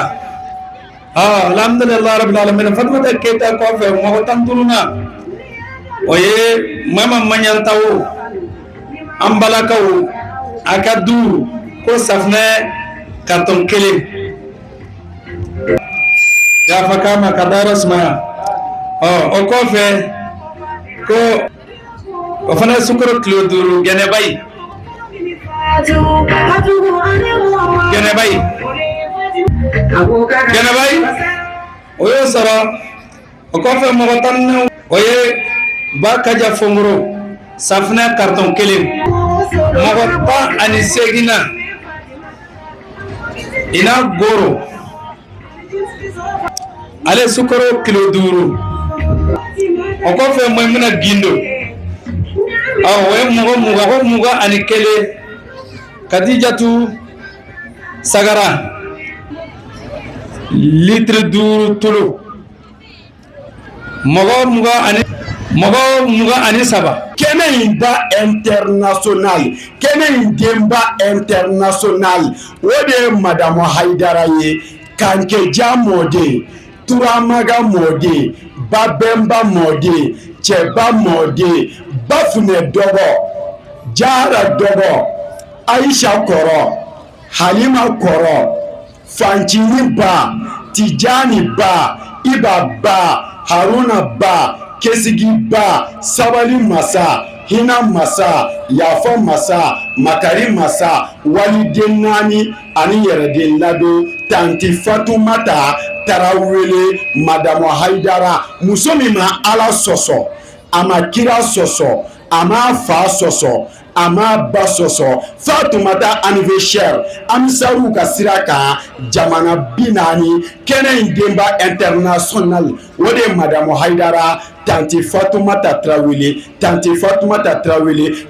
alhamdulillah rabbil alamin Fatimata Keita ko fe mo tantuluna oye mama manyantaw ambalakaw akadu ko safne karton 1 ya fakama kadaras ma o ko fe ko o fana sukoro kilo 5 gene bay o yo sara o ko fe mo tan o ye ba kaja fongoro safna karton 1 mo ta ani segina ina goro ale sukoro kilo 5 o ko fe mo muna gindo we muga ani kele Kadijatu Sagara litre 5 tulu mogo muga ani saba kene inda international kene indemba international wode madame Haidara ye kanke jamode turamaga mode babemba mode cheba mode bafune dogo jara dogo Aisha koro Halima koro Fanchini ba Tijani ba Iba ba Haruna ba Kesigi ba Sabali masa Hina masa Yafa masa Makari masa Waliden nani ani yereden lado Tanti Fatumata Tarawele Madame Haidara musomi ma ala soso ama kira soso ama fa soso ama ba soso Fatumata anniversaire amisaru ka siraka jamana binani kene indemba international wode Madame Haidara Tanti Fatumata Tarawele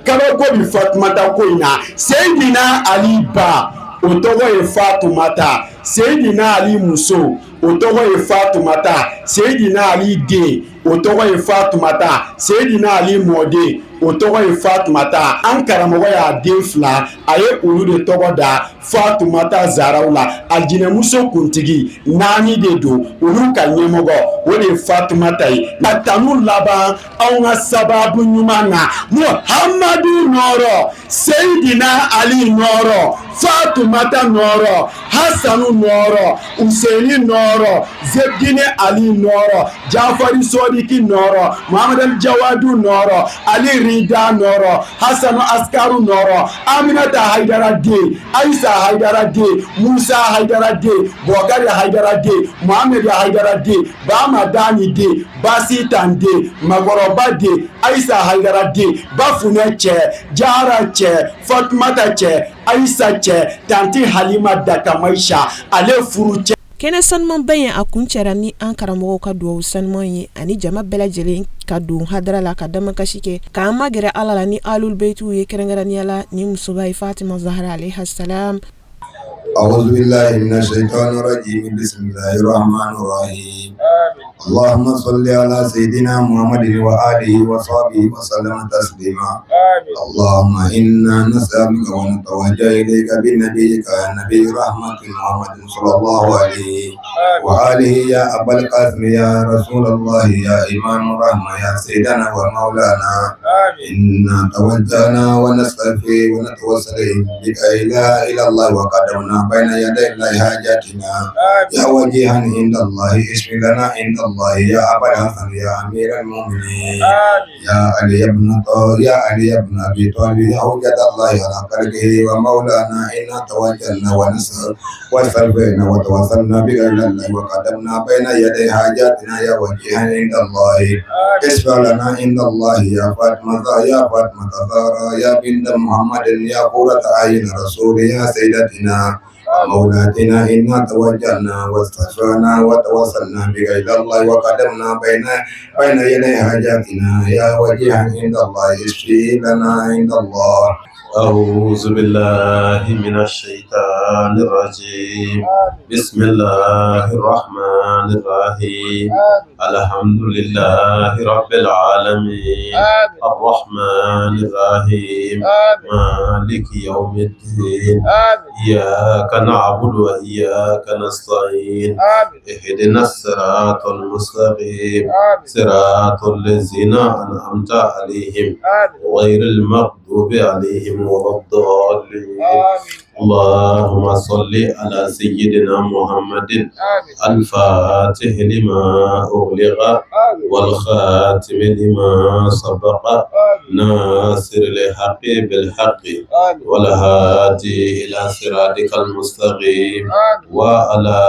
kaba ko bi Fatumata ko ina Seydina Ali ba o tɔgɔ ye Fatumata Seydina Ali muso o tɔgɔ ye Fatumata Seydina Ali den o tɔgɔ ye Fatumata Seydina Ali mɔden o tɔgɔ ye Fatumata an karamɔgɔ y'a den 2 a ye olu de tɔgɔ da Fatumata Zaraw la aljinɛmuso kuntigi 4 de don olu ka ɲɛmɔgɔ o de ye Fatumata ye na tanu laban anw ka sababu ɲuman na Muhamadu nɔrɔ Seydina Ali nɔrɔ Fatumata nɔrɔ Hasanu nɔrɔ Useini nɔrɔ Zebdine Ali nɔrɔ Jafari Sodiki nɔrɔ Muhammad al Jawadu nɔrɔ Ali Rida nɔrɔ Hasanu Askaru nɔrɔ Aminata Haidara de Aisa Haidara de Musa Haidara de Bokari Haidara de Muhammad Haidara de Bama Dani de Basitan de Magoroba de Aisa Haidara de Bafune cɛ Jara cɛ Fatumata cɛ Aisa cɛ Tanti Halima Dakamaisha ale furu cɛ. Kɛnɛ sanuman bɛ yen a kun cɛra ni an karamɔgɔw ka duwawu sanuman ye ani jama bɛɛ lajɛlen ka don hadara la ka damakasi kɛ k'an magɛrɛ Ala la ni alul beytiw ye kɛrɛnkɛrɛnnenya la ni musoba ye Fatima Zahra alayha salam. أعوذ بالله من الشيطان الرجيم بسم الله الرحمن الرحيم اللهم صل على سيدنا محمد وآله وصحبه وسلم تسليما اللهم إنا نسألك ونتوجه إليك بنبيك النبي رحمة محمد صلى الله عليه وآله يا أبا القاسم يا رسول الله يا إمام الرحمة يا سيدنا ومولانا إنا توجهنا ونستغفر ونتوسل بك إلى الله وقدمنا بين يدي الله حاجاتنا يا وجيها عند الله اشف لنا عند الله يا أبا الحسن يا أمير المؤمنين يا علي بن أبي طالب يا حجة الله على خلقه ومولانا إنا توجهنا ونسأل واستغفرنا وتوسلنا بك إلى الله وقدمنا بين يدي حاجاتنا يا وجيها عند الله اشف لنا عند الله يا فاطمة زهرا يا بنت محمد يا قرة أعين رسول يا سيدتنا مولاتنا إنا توجهنا واستغفرنا وتوسلنا بك إلى الله وقدمنا بين يدي حاجاتنا يا وجيها عند الله اشفي لنا عند الله. أعوذ بالله من الشيطان الرجيم بسم الله الرحمن الرحيم الحمد لله رب العالمين الرحمن الرحيم مالك يوم الدين إياك نعبد وإياك نستعين اهدنا الصراط المستقيم صراط الذين أنعمت عليهم غير المغضوب عليهم ولا الضالين. اللهم صل على سيدنا محمد الفاتح لما أغلق والخاتم لما سبق ناصر الحق بالحق والهادي إلى صراطك المستقيم وعلى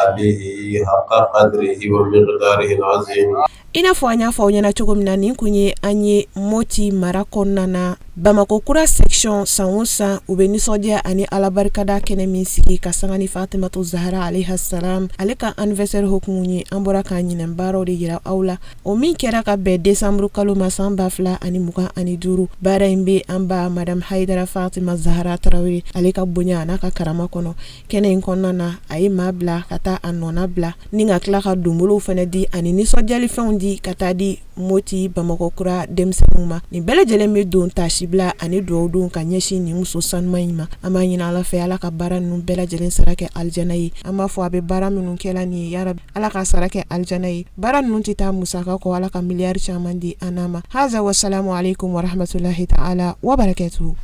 آله حق قدره ومقداره العظيم. Ina fɔ an y'a fɔ aw ɲɛna cogo min na nin kun ye an ye Moti mara kɔnɔna na Bamako kura section san o san u bɛ nisɔndiya ani alabarikada kɛnɛ min sigi ka sanga ni Fatimatu Zahra alayha salam ale ka anniversaire hokumu ye an bɔra k'an ɲinɛn baaraw de yira aw la o min kɛra ka bɛn décembre kalo ma san 2025 baara in bɛ an ba Madame Haidara Fatima Zahra Tarawele ale ka bonya n'a ka karama kɔnɔ kɛnɛ in kɔnɔna na a ye maa bila ka taa a nɔna bila ni ka tila ka donbolow fɛnɛ di ani nisɔndiyali fɛnw di ka taa di Moti Bamako kura denmisɛnninw ma nin bɛɛ lajɛlen bɛ don tasibila ani duwawu don ka ɲɛsin nin muso sanuman in ma an b'a ɲini Ala fɛ Ala ka baara ninnu bɛɛ lajɛlen sara kɛ aljana ye an b'a fɔ a bɛ baara minnu kɛla nin ye ya Rabbi Ala ka sara kɛ aljana ye baara ninnu tɛ taa musaka kɔ Ala ka miliyari caman di an n'a ma haza wa salamu alaikum wa rahmatulahi ta'ala wa barakatuhu.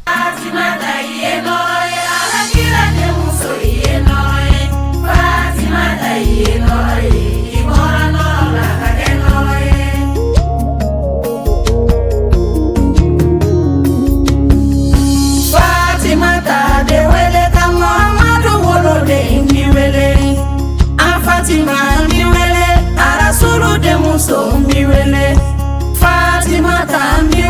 Fatima mi wele, Arasulu de muso mi wele, Fatima ta mi